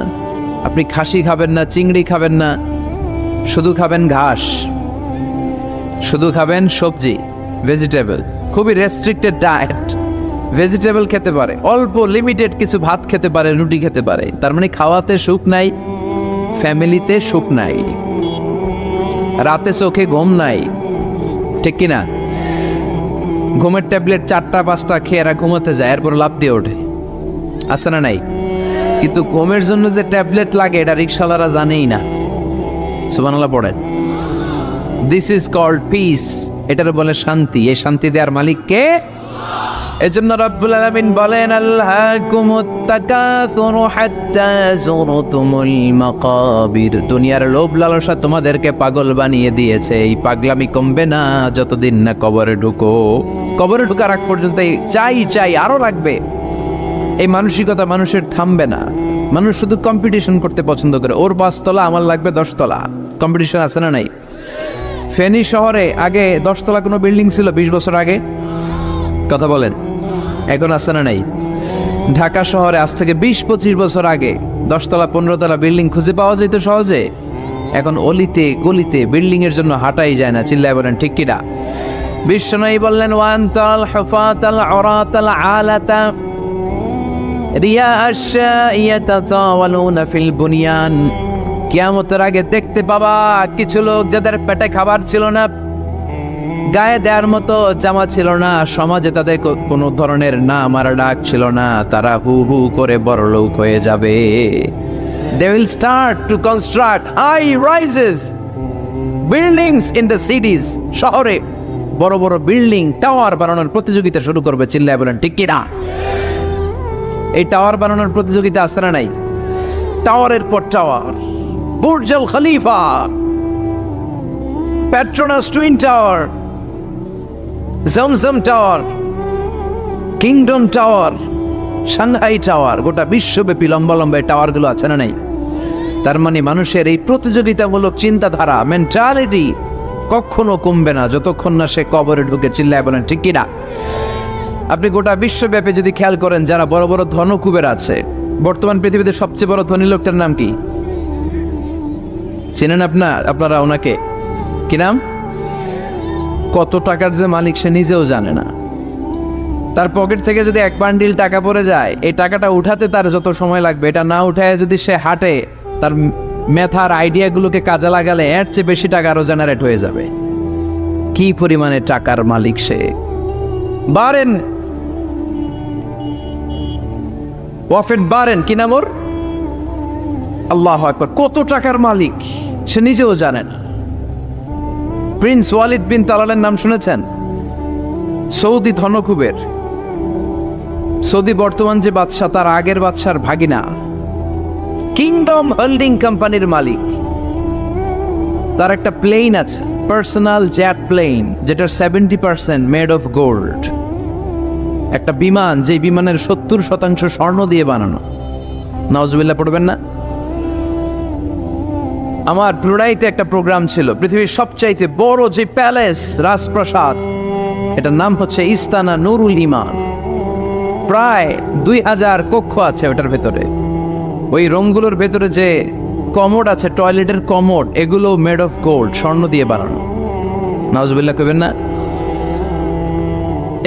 আপনি খাসি খাবেন না, চিংড়ি খাবেন না, শুধু খাবেন ঘাস, শুধু খাবেন সবজি, ভেজিটেবল। খুবই রেস্ট্রিক্টেড ডায়েট। ভেজিটেবল খেতে পারে, অল্প লিমিটেড কিছু ভাত খেতে পারে, রুটি খেতে পারে। তার মানে খাওয়াতে সুখ নাই, ফ্যামিলিতে সুখ নাই, রাতে চোখে ঘুম নাই, ঠিক কিনা? ঘুমের ট্যাবলেট 4টা-5টা খেয়ে এরা ঘুমাতে যায়, এরপর লাফ দিয়ে ওঠে, আছে না নাই? কিন্তু ঘুমের জন্য যে ট্যাবলেট লাগে এটা রিক্সাওয়ালারা জানেই না। সুবহানাল্লাহ পড়েন। দিস ইজ কল্ড পিস, এটার বলে শান্তি। এই শান্তি দেওয়ার মালিক কে? এজন্য রব্বুল আলামিন বলেন আল্লাহকুমুত তাকাসুরু হাত্তা যুরতুমুল মাকাবির। দুনিয়ার লোভ লালসা তোমাদেরকে পাগল বানিয়ে দিয়েছে। এই পাগলামি কমবে না যতদিন না কবরে ঢুকো। কবরে ঢোকার আগ পর্যন্ত চাই আরো লাগবে। এই মানসিকতা মানুষের থামবে না। মানুষ শুধু কম্পিটিশন করতে পছন্দ করে, ওর 5 তলা আমার লাগবে 10 তলা। কম্পিটিশন আছে না নাই? ফেনী শহরে আগে 10 তলা কোনো বিল্ডিং ছিল 20 বছর আগে? কথা বলেন, এখন আছে না নাই? ঢাকা শহরে আজ থেকে 20-25 বছর আগে 10 তলা 15 তলা বিল্ডিং খুঁজে পাওয়া যেত সহজে। এখন অলিতে গলিতে বিল্ডিং এর জন্য হাঁটাই যায় না। চিল্লায় বলেন ঠিক কিনা? বিশ্বনবী বললেন ওয়ান্তাল হুফাতাল উরাতাল আলাতা রিয়া আশ-শাইয়াতাতাওয়ালুনা ফিল বুনিয়ান। কিয়ামতের আগে দেখতে পাবা কিছু লোক যাদের পেটে খাবার ছিল না, গায়ে দেওয়ার মতো জামা ছিল না, সমাজে তাদের কোনো ধরনের নাম আর ডাক ছিল না, তারা হু হু করে বড়লোক হয়ে যাবে। They will start to construct high rises buildings in the cities. শহরে বড় বড় বিল্ডিং, টাওয়ার বানানোর প্রতিযোগিতা শুরু করবে। চিল্লায় বলেন ঠিক কিনা? এই টাওয়ার বানানোর প্রতিযোগিতা আছে না নাই? টাওয়ারের পর tower, Burj Al Khalifa, Petronas Twin Tower, Zamzam Tower, Kingdom Tower, Shanghai Tower, গোটা বিশ্বব্যাপী লম্বা লম্বা টাওয়ার গুলো আছে না নাই? তার মানে মানুষের এই প্রতিযোগিতামূলক চিন্তাধারা, মেন্টালিটি কখনো কমবে না যতক্ষণ না সে কবরে ঢুকে। চিল্লায় বলেন ঠিক কিনা? আপনি গোটা বিশ্বব্যাপী যদি খেয়াল করেন, যারা বড় বড় ধনকুবের আছে, বর্তমান পৃথিবীতে সবচেয়ে বড় ধনী লোকটার নাম কি চেনেন আপনারা ওনাকে? কি নাম? কত টাকার যে মালিক সে নিজেও জানে না। তার পকেট থেকে যদি এক বান্ডিল টাকা পড়ে যায়, এই টাকাটা উঠাতে তার যত সময় লাগবে, এটা না উঠায় যদি সে হাঁটে, তার মেথার আইডিয়াগুলোকে কাজে লাগালে এর চেয়ে বেশি টাকা আরো জেনারেট হয়ে যাবে। কি পরিমাণে টাকার মালিক সে! বারেন ওয়াফেট বারেন, কি নাম ওর? আল্লাহু আকবার! কত টাকার মালিক সে নিজেও জানে না। প্রিন্স ওয়ালিদ বিন তালালের নাম শুনেছেন? সৌদি ধনকুবের, সৌদি বর্তমান যে বাদশাহ তার আগের বাদশার ভাগিনা, কিংডম হোল্ডিং কোম্পানির মালিক। তার একটা প্লেন আছে, পার্সোনাল জেট প্লেন, যেটার 70% মেড অফ গোল্ড। একটা বিমান, যে বিমানের 70% স্বর্ণ দিয়ে বানানো। নাউজুবিল্লাহ পড়বেন না? আমার ব্রুনাইতে একটা প্রোগ্রাম ছিল, পৃথিবীর সবচাইতে বড় যে প্যালেস, রাজপ্রাসাদ, এটার নাম হচ্ছে ইস্তানা নুরুল ইমান। প্রায় 2000 কক্ষ আছে ওটার ভেতরে। ওই রুমগুলোর ভেতরে যে কমোড আছে, টয়লেটের কমোড, এগুলো মেড অফ গোল্ড, স্বর্ণ দিয়ে বানানো। নাউজুবিল্লাহ কইবেন না?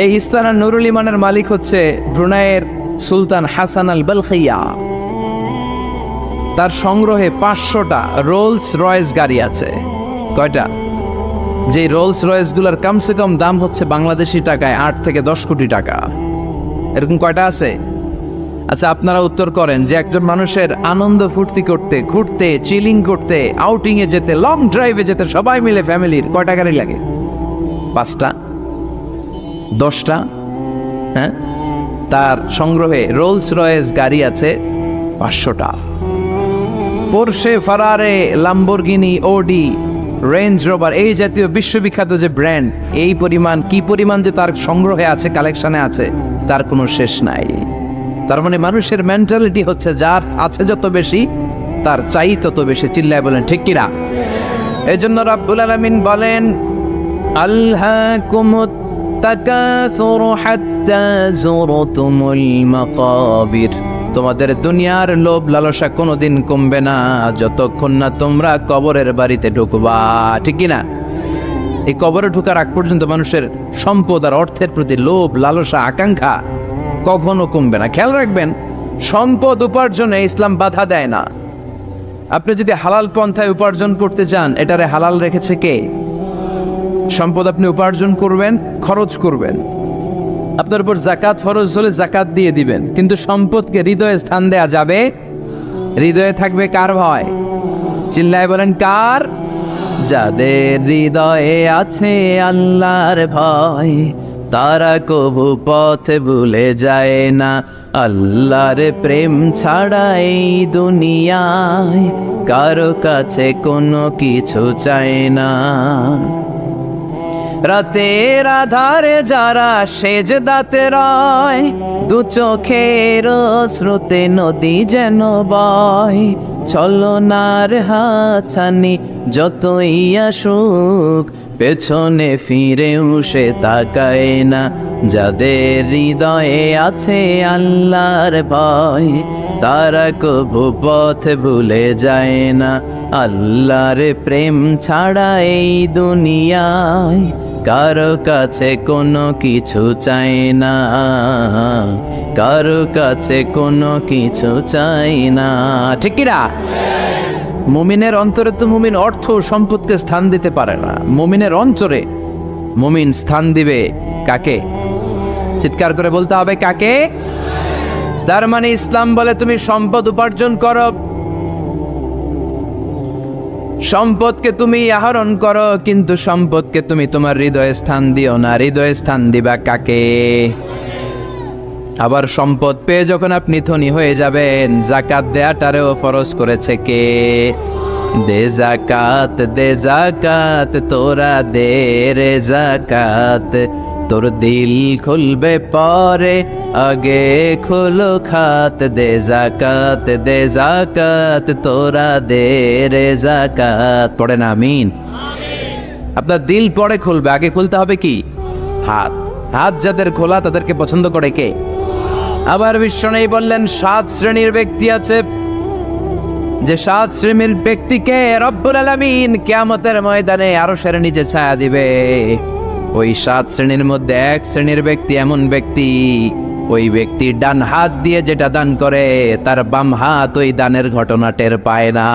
এই ইস্তানা নুরুল ইমানের মালিক হচ্ছে ব্রুনাইয়ের সুলতান হাসান আল বলখিয়া। তার সংগ্রহে 500টা রোলস রয়েস গাড়ি আছে। কয়টা? যে রোলস রয়েস গুলার কমসে কম দাম হচ্ছে বাংলাদেশি টাকায় 8 থেকে 10 কোটি টাকা। এরকম কয়টা আছে? আচ্ছা, আপনারা উত্তর করেন যে একজন মানুষের আনন্দ ফুর্তি করতে, ঘুরতে, চিলিং করতে, আউটিং এ যেতে, লং ড্রাইভে যেতে সবাই মিলে ফ্যামিলির কয়টা গাড়ি লাগে? 5টা? 10টা? হ্যাঁ, তার সংগ্রহে রোলস রয়েস গাড়ি আছে 500টা। পোরশে, ফারারে, লাম্বরগিনি, ওডি, রেঞ্জ রোভার, এই জাতীয় বিশ্ববিখ্যাত যে ব্র্যান্ড, এই পরিমাণ, কি পরিমাণ যে তার সংগ্রহে আছে, কালেকশনে আছে, তার কোনো শেষ নাই। তার মানে মানুষের মেন্টালিটি হচ্ছে যার আছে যত বেশি, তার চাই তত বেশি। চিল্লায় বলেন ঠিক কিনা? এই জন্য রাব্বুল আলামিন বলেন, আলহাকুমুত তাকাসুরু হাত্তা যুরতুমুল মাকাবির। তোমাদের দুনিয়ার লোভ লালসা কোনোদিন কমবে না যতক্ষণ না তোমরা কবরের বাড়িতে ঢুকবা। ঠিক কিনা? এই কবরে ঢুকার আগ পর্যন্ত মানুষের সম্পদ আর অর্থের প্রতি লোভ লালসা আকাঙ্ক্ষা কখনো কমবে না। খেয়াল রাখবেন, সম্পদ উপার্জনে ইসলাম বাধা দেয় না। আপনি যদি হালাল পন্থায় উপার্জন করতে চান, এটারে হালাল রেখেছে কে? সম্পদ আপনি উপার্জন করবেন, খরচ করবেন, আপনার উপর জাকাত ফরজ হলে জাকাত দিয়ে দিবেন, কিন্তু সম্পদকে হৃদয়ে স্থান দেয়া যাবে? হৃদয়ে থাকবে কার ভয়? চিল্লায় বলেন কার? যাদের হৃদয়ে আছে আল্লাহর ভয়, তারা কবু পথ ভুলে যায় না। আল্লাহর প্রেম ছাড়া এই দুনিয়ায় কারো কাছে কোনো কিছু চায় না। রাতের আধারে যারা সেজদাতে রয়, দু চোখের স্রোতে নদী যেন বয়। ছলনার হাতছানি যতই আসুক, পেছনে ফিরেও সে তাকায় না। যাদের হৃদয়ে আছে আল্লাহর ভয়, তারা কবু পথ ভুলে যায় না। আল্লাহর প্রেম ছাড়া এই দুনিয়ায় কারো কাছে কোনো কিছু চাই না, কারো কাছে কোনো কিছু চাই না। ঠিক কিনা? মুমিনের অন্তরে তো মুমিন অর্থ সম্পদকে স্থান দিতে পারে না। মুমিনের অন্তরে মুমিন স্থান দিবে কাকে? চিৎকার করে বলতে হবে কাকে? তার মানে ইসলাম বলে তুমি সম্পদ উপার্জন করো, সম্পদকে তুমি আহরণ করো, কিন্তু সম্পদকে তুমি তোমার হৃদয়ে স্থান দিও না। হৃদয়ে স্থান দিবা কাকে? আবার সম্পদ পেয়ে যখন আপনি ধনী হয়ে যাবেন, জাকাত দেয়াটারেও ফরজ করেছে কে? দে জাকাত, দে জাকাত, তোরা দে রে জাকাত। তোর দিল খুলবে পরে, আগে খুলো খাত। দে জাকাত, দে জাকাত, তোরা দে রে জাকাত। পড়ে না আমিন? আপনার দিল পরে খুলবে, আগে খুলতে হবে কি? হাত। হাত যাদের খোলা তাদেরকে পছন্দ করে কে? আবার বিশ্বনবী বললেন 7 শ্রেণীর ব্যক্তি আছে, যে 7 শ্রেণীর ব্যক্তিকে রব্বুল আলামিন কিয়ামতের ময়দানে আরশের নিচে ছায়া দিবে। ওই 7 শ্রেণীর মধ্যে 1 শ্রেণীর ব্যক্তি এমন ব্যক্তি, ওই ব্যক্তি ডান হাত দিয়ে যেটা দান করে তার বাম হাত ওই দানের ঘটনা টের পায় না।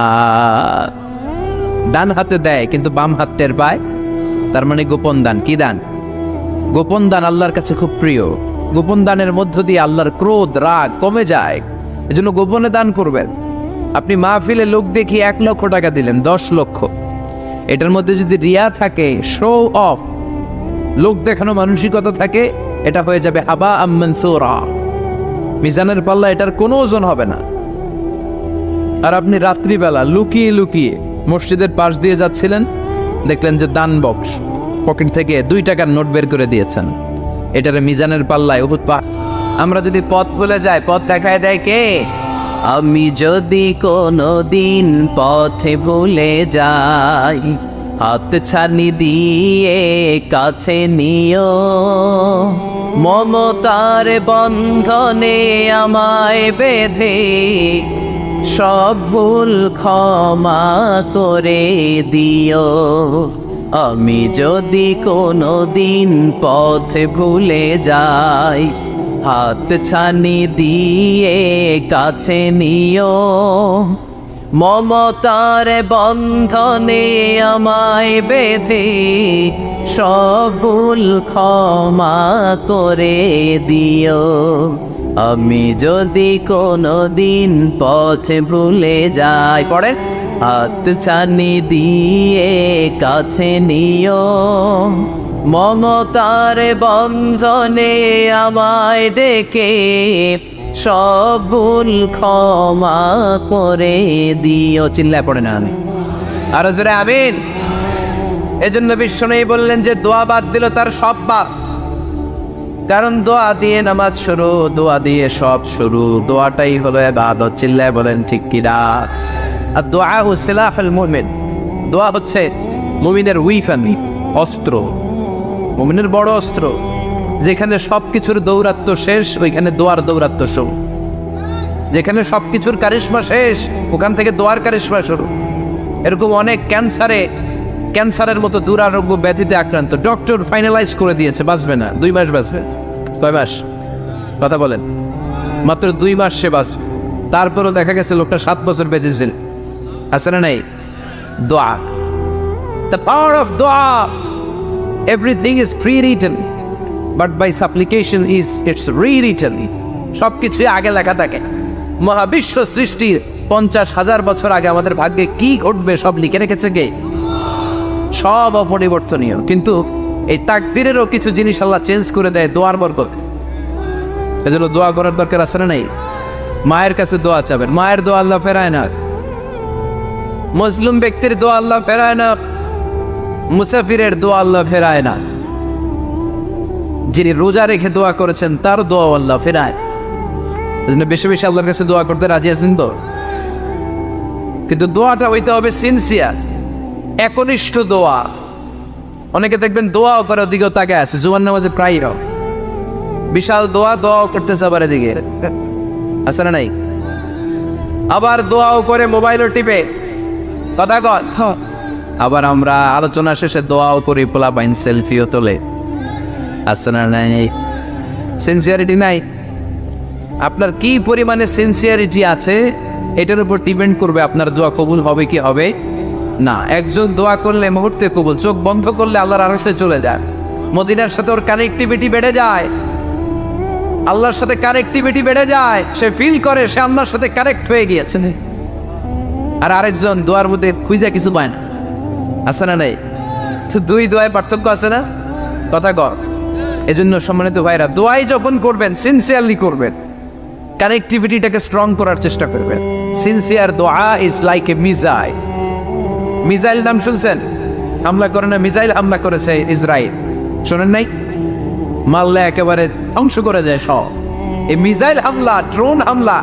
ডান হাতে দেয় কিন্তু বাম হাত টের পায়, তার মানে গোপন দান। কি দান? গোপন দান আল্লাহর কাছে খুব প্রিয়। গোপন দানের মধ্য দিয়ে আল্লাহর ক্রোধ রাগ কমে যায়। এজন্য গোপনে দান করবেন। আপনি মাহফিলে লোক দেখি 1 লক্ষ টাকা দিলেন, 10 লক্ষ, এটার মধ্যে যদি রিয়া থাকে, শো অফ, লোক দেখানো মানসিকতা থাকে, এটা হয়ে যাবে হাবা মানসুরা, মিজানের পাল্লা এটার কোনো ওজন হবে না। আর আপনি রাত্রিবেলা লুকিয়ে লুকিয়ে মসজিদের পাশ দিয়ে যাচ্ছিলেন, দেখলেন যে দান বক্স, পকেট থেকে 2 টাকার নোট বের করে দিয়েছেন, এটার মিজানের পাল্লায় উহুদ পাহাড়। আমরা যদি পথ ভুলে যাই, পথ দেখায় দেয় কে? আমি যদি কোনো দিন পথে ভুলে যাই, হাত ছানি দিয়ে কাছে নিও, মমতার বন্ধনে আমায় বেঁধে সব ভুল ক্ষমা করে দিও। আমি যদি কোনো দিন পথে ভুলে যাই, হাত ছানি দিয়ে কাছে নিও, মমতার বন্ধনে আমায় বেঁধে সব ভুল ক্ষমা করে দিও। আমি যদি কোনো দিন পথে ভুলে যাই, পড়ে, হাত ছানি দিয়ে কাছে নিও, মমতার বন্ধনে আমায় ডেকে সব ভুল ক্ষমা করে দিও। চিল্লায় পড়ে না আমি আরো জোরে আমিন। এজন্য বিশ্বনবী বললেন যে দোয়া বাদ দিল তার সব বাদ। কারণ দোয়া দিয়ে নামাজ শুরু, দোয়া দিয়ে সব শুরু, দোয়াটাই হলো ইবাদত। চিল্লায় বলেন ঠিক কিনা? আর দোয়া সিলাহুল মুমিন, দোয়া হচ্ছে মুমিনের উইফান, অস্ত্র, মুমিনের বড় অস্ত্র। যেখানে সবকিছুর দৌরাত্ম্য শেষ, ওইখানে দোয়ার দৌরাত্ম্য শুরু। যেখানে সবকিছুর কারিশমা শেষ, ওখান থেকে দোয়ার কারিশমা শুরু। এরকম অনেক ক্যান্সারের মতো দুরারোগ্য ব্যাধিতে আক্রান্ত, ডক্টর ফাইনালাইজ করে দিয়েছে বাঁচবে না, 2 মাস বাঁচবে। কয় মাস? কথা বলেন। মাত্র 2 মাস সে বাঁচবে। তারপরও দেখা গেছে লোকটা 7 বছর বেঁচেছিল। আছে না নাই? দোয়া, দ্য পাওয়ার অফ দোয়া। Everything is prewritten, but by supplication it's rewritten. সবকিছু আগে লেখা থাকে। মহাবিশ্ব সৃষ্টির 50,000 বছর আগে আমাদের ভাগ্যে কি ঘটবে সব লিখে রেখেছে কে? সব অপরিবর্তনীয়। কিন্তু এই তাকদিরেরও কিছু জিনিস আল্লাহ চেঞ্জ করে দেয় দোয়ার বরকত। এজন্য দোয়া করার দরকার আছে না নাই? মায়ের কাছে দোয়া চাবেন, মায়ের দোয়া আল্লাহ ফেরায় না। মুসলিম ব্যক্তির দোয়া আল্লাহ ফেরায় না, মুসাফিরের দোয়া আল্লাহ ফেরায় না। যিনি রোজা রেখে দোয়া করেছেন তার দোয়া আল্লাহ ফেরায়। এজন্য বেশি বেশি আল্লাহর কাছে দোয়া করতে রাজি আছেন তো? কিন্তু দোয়াটা হইতে হবে সিনসিয়ার, একনিষ্ঠ দোয়া। অনেকে দেখবেন দোয়াও করে ওদিকেও তাকে আছে, জুমার নামাজে প্রায় বিশাল দোয়াও করতেছে আবার এদিকে, আছে না নাই? আবার দোয়াও করে মোবাইলও টিপে, কথা কন। আবার আমরা আলোচনা শেষে দোয়াও করি, পোলাপাইন সেলফিও তোলে, আছে না নাই? সিনসিয়ারিটি নাই। আপনার কি পরিমাণে সিনসিয়ারিটি আছে এটার উপর ডিপেন্ড করবে আপনার দোয়া কবুল হবে কি হবে না। একজন দোয়া করলে মুহূর্তে কবুল, চোখ বন্ধ করলে আল্লাহর আরশে চলে যায়। মদিনার সাথে ওর কানেক্টিভিটি বেড়ে যায়, আল্লাহর সাথে কানেক্টিভিটি বেড়ে যায়। সে ফিল করে সে আল্লাহর সাথে কানেক্ট হয়ে গিয়েছে। আর আরেকজন দোয়ার মধ্যে খুঁজে কিছু পায় না, আছে না নাই? তো 2 দোয়ায় পার্থক্য আছে না? কথা কর। এজন্য সম্মানিত ভাইরা, দোয়াই যখন করবেন সিনসিয়ারলি করবেন, কানেক্টিভিটিটাকে স্ট্রং করার চেষ্টা করবেন। সিনসিয়ার দোয়া is like a missile. Missile নাম শুনছেন? হামলা করে না, মিসাইল হামলা করেছে ইসরায়েল, শোনেন নাই? মারলে একেবারে ধ্বংস করে যায় সব। এই মিসাইল হামলা, ড্রোন হামলা,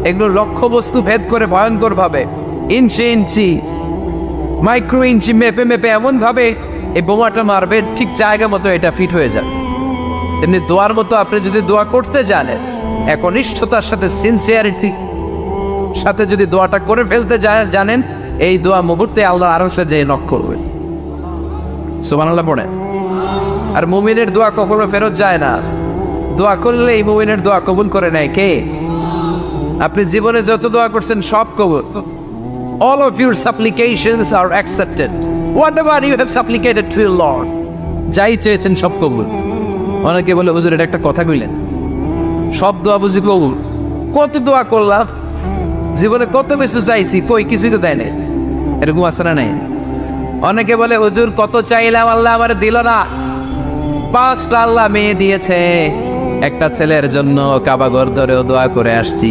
এগুলো লক্ষ্য বস্তু ভেদ করে ভয়ঙ্কর ভাবে, ইঞ্চি ইঞ্চি, মাইক্রো ইঞ্চি মেপে মেপে এমন ভাবে এই বোমাটা মারবে, ঠিক জায়গা মতো এটা ফিট হয়ে যাবে। তেমনি দোয়ার মতো আপনি যদি দোয়া করতে জানেন, একনিষ্ঠতার সাথে সিনসিয়ারিটি সাথে যদি দোয়াটা করে ফেলতে জানেন, এই দোয়া মুহূর্তে আল্লাহ আরশে যেয়ে নক করবে। সুবহানাল্লাহ পড়ে। আর মুমিনের দোয়া কখনো ফেরত যায় না। দোয়া করলে এই মুমিনের দোয়া কবুল করে নেয় কে? আপনি জীবনে যত দোয়া করছেন সব কবুল। All of your supplications are accepted. Whatever you have supplicated to your Lord, যাই চেয়েছেন সব কবুল। অনেকে বলে হুজুর এটা একটা কথা কইলেন, সব দোয়া বুঝি কবুল? কত দোয়া করলাম, জীবনে কত কিছু চাইছি, কই কিছুই তো দেয় নাই। এরকম আছে না নাই? অনেকে বলে হুজুর কত চাইলাম আল্লাহ আমার দিল না। 5টা আল্লাহ মেয়ে দিয়েছে, একটা ছেলের জন্য কাবাঘর ধরেও দোয়া করে আসছি,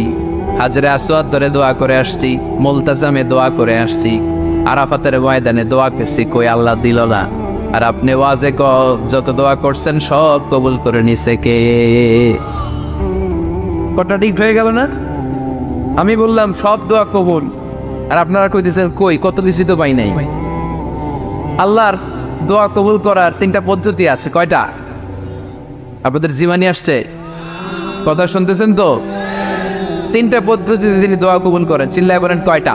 হাজরে আসওয়াদ ধরে দোয়া করে আসছি, মুলতাজামে দোয়া করে আসছি, আরাফাতের ময়দানে দোয়া করছি, কই আল্লাহ দিল না। আর আপনি ওয়াজে যত দোয়া করছেন সব কবুল করে নিছে কে? কটা ঠিক হয়ে গেল না? আমি বললাম সব দোয়া কবুল, আর আপনারা কইতেছেন কই কত কিছু তো পাই নাই। আল্লাহর দোয়া কবুল করার 3টা পদ্ধতি আছে। কয়টা? আপনাদের জীবনী আসছে, কথা শুনতেছেন তো? 3টা পদ্ধতিতে তিনি দোয়া কবুল করেন। চিল্লায় বলেন কয়টা?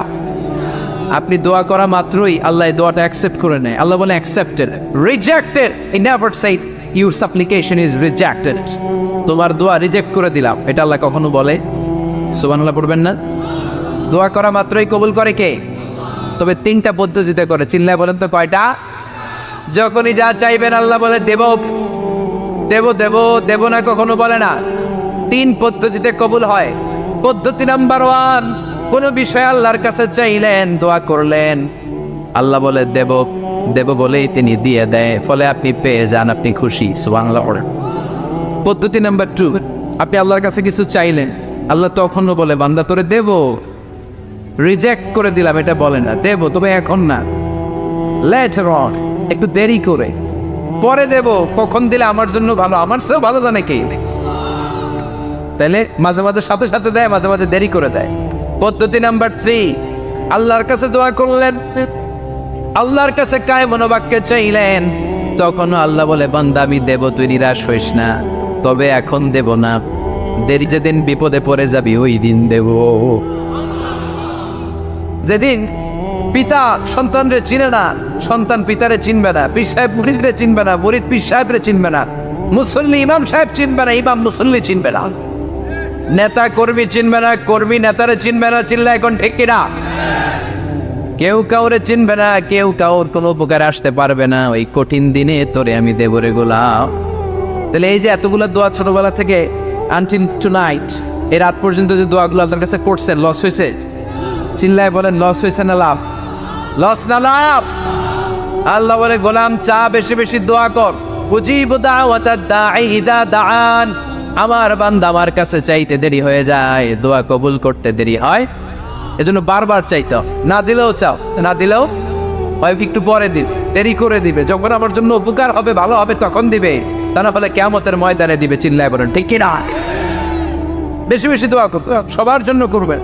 আপনি দোয়া করা মাত্রই আল্লাহ এই দোয়াটা অ্যাকসেপ্ট করে নেয়। আল্লাহ বলে accepted, rejected he never shed your সাপ্লিকেশন is rejected. তোমার দোয়া রিজেক্ট করে দিলাম, এটা আল্লাহ কখনো বলে? সুবহানাল্লাহ পড়বেন না? দোয়া করা মাত্রই কবুল করে কে? তবে 3টা পদ্ধতিতে করে। চিল্লায় বলেন তো কয়টা? যখনই যা চাইবেন আল্লাহ বলে দেব দেব দেব দেব না, কখনো বলে না। 3 পদ্ধতিতে কবুল হয়। পদ্ধতি নাম্বার 1, কোন বিষয় আল্লাহর কাছে চাইলেন, দোয়া করলেন, আল্লাহ বলে দেব দেব বলেই তিনি দিয়ে দেয়, ফলে আপনি পেয়ে যান, আপনি খুশি। সুবহানাল্লাহ। পদ্ধতি নাম্বার 2, আপনি আল্লাহর কাছে কিছু চাইলেন, আল্লাহ তখনও বলে বান্দা তোরে দেব, রিজেক্ট করে দিলাম এটা বলে না, দেব তবে এখন না, লেটার অন, একটু দেরি করে, পরে দেব, কখন দিলে আমার জন্য ভালো, আমার চেয়েও ভালো জানে কে। তাহলে মাঝে মাঝে সাথে সাথে দেয়, মাঝে মাঝে দেরি করে দেয়। পদ্ধতি নাম্বার 3, আল্লাহর কাছে দোয়া করলেন, আল্লাহর কাছে কায় মনোবাক্যে চাইলেন, তখনও আল্লাহ বলে বান্দা আমি দেব, তুই নিরাশ হইস না, তবে এখন দেব না, দেরি যেদিন বিপদে পড়ে যাবি ওই দিন দেব। যেদিন পিতা সন্তানরে চিনে না, সন্তান পিতারে চিনবে না, পীর সাহেব মুরিদরে চিনবে না, মুরিদ পীর সাহেবরে চিনবে না, মুসল্লি ইমাম সাহেব চিনবে না, ইমাম মুসল্লি চিনবে না, নেতা কর্মী চিনবে না, কর্মী নেতারে চিনবে না। চিল্লা এখন ঠিক কিনা? কেউ কাউরে চিনবে না, কেউ কাউর কোনো উপকার আসতে পারবে না। ওই কঠিন দিনে তোরে আমি দেব রে গোলাম। তাহলে এই যে এতগুলো দোয়া ছোটবেলা থেকে আনটিল টুনাইট, এই রাত পর্যন্ত যে দোয়াগুলো আপনার কাছে করছেন, লস হয়েছে? চিল্লায় বলেন লস হয়েছে না লাভ? লস না লাভ? আল্লাহ বলে গোলাম চা বেশি বেশি দোয়া কর, উজিবু দাওয়াতাদ দাঈ ইযা দাআন। আমার বান্দা আমার কাছে চাইতে দেরি হয়ে যায়, দোয়া কবুল করতে দেরি হয়, এজন্য বারবার চাইতে, না দিলেও চাও, না দিলেও হয় একটু পরে দিবে, দেরি করে দিবে, যখন আমার জন্য উপকার হবে ভালো হবে তখন দিবে, তা না হলে কিয়ামতের ময়দানে দিবে। চিল্লায় বলেন ঠিক কি না? বেশি বেশি দোয়া করবেন, সবার জন্য করবেন,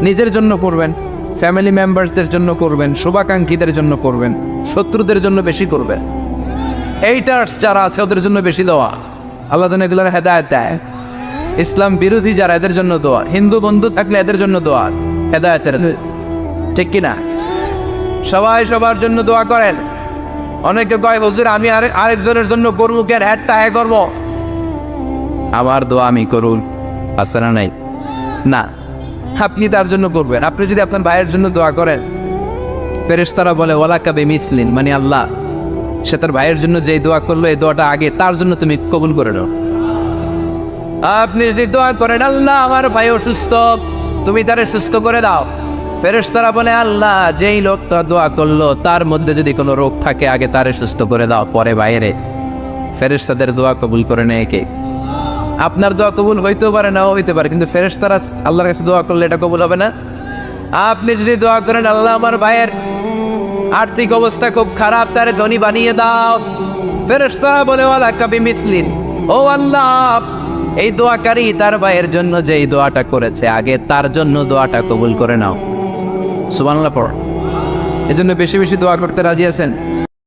নিজের জন্য করবেন, ফ্যামিলি মেম্বারসদের জন্য করবেন, শুভাকাঙ্ক্ষীদের জন্য করবেন, শত্রুদের জন্য বেশি করবেন, এইটার্স যারা আছে ওদের জন্য বেশি দোয়া। আল্লাহ যেন এগুলোর হেদায়েত দেয়। ইসলাম বিরোধী যারা এদের জন্য দোয়া, হিন্দু বন্ধু থাকলে এদের জন্য দোয়া, হেদায়েতের, ঠিক কিনা? সবাই সবার জন্য দোয়া করেন। অনেকে কয় হুজুর আমি আরেকজনের জন্য করবো কেন, হ্যাটটা হ্যাঁ করবো, আমার দোয়া আমি করুন, আছে না নাই? না, আপনি তার জন্য করবেন। আপনি যদি আপনার ভাইয়ের জন্য দোয়া করেন, ফেরেশতারা বলে ওয়ালাকা বিমিসলিন, মানে আল্লাহ সে তার ভাইয়ের জন্য যে দোয়া করলো এই দোয়াটা আগে তার জন্য তুমি কবুল করে নাও। আপনি যদি দোয়া করেন আল্লাহ আমার ভাই অসুস্থ, তুমি তারে সুস্থ করে দাও, ফেরেশতারা বলে আল্লাহ যেই লোকটা দোয়া করলো তার মধ্যে যদি কোনো রোগ থাকে আগে তারে সুস্থ করে দাও, পরে বাইরে। ফেরেশতাদের দোয়া কবুল করে নেয় কে? আপনার দোয়া কবুল হইতেও পারে, নাও হইতে পারে, কিন্তু ফেরেশতারা আল্লাহর কাছে দোয়া করলে এটা কবুল হবে না। আপনি যদি দোয়া করেন আল্লাহ আমার ভাইয়ের আর্থিক অবস্থা খুব খারাপ, তারে ধনী বানিয়ে দাও, ফেরেশতারা বলে ওয়ালাকা বিমিসলিন, ও আল্লাহ এই দোয়াকারী তার ভাইয়ের জন্য যে এই দোয়াটা করেছে আগে তার জন্য দোয়াটা কবুল করে নাও। সুবহানাল্লাহ পড়। এজন্য বেশি বেশি দোয়া করতে রাজি আছেন?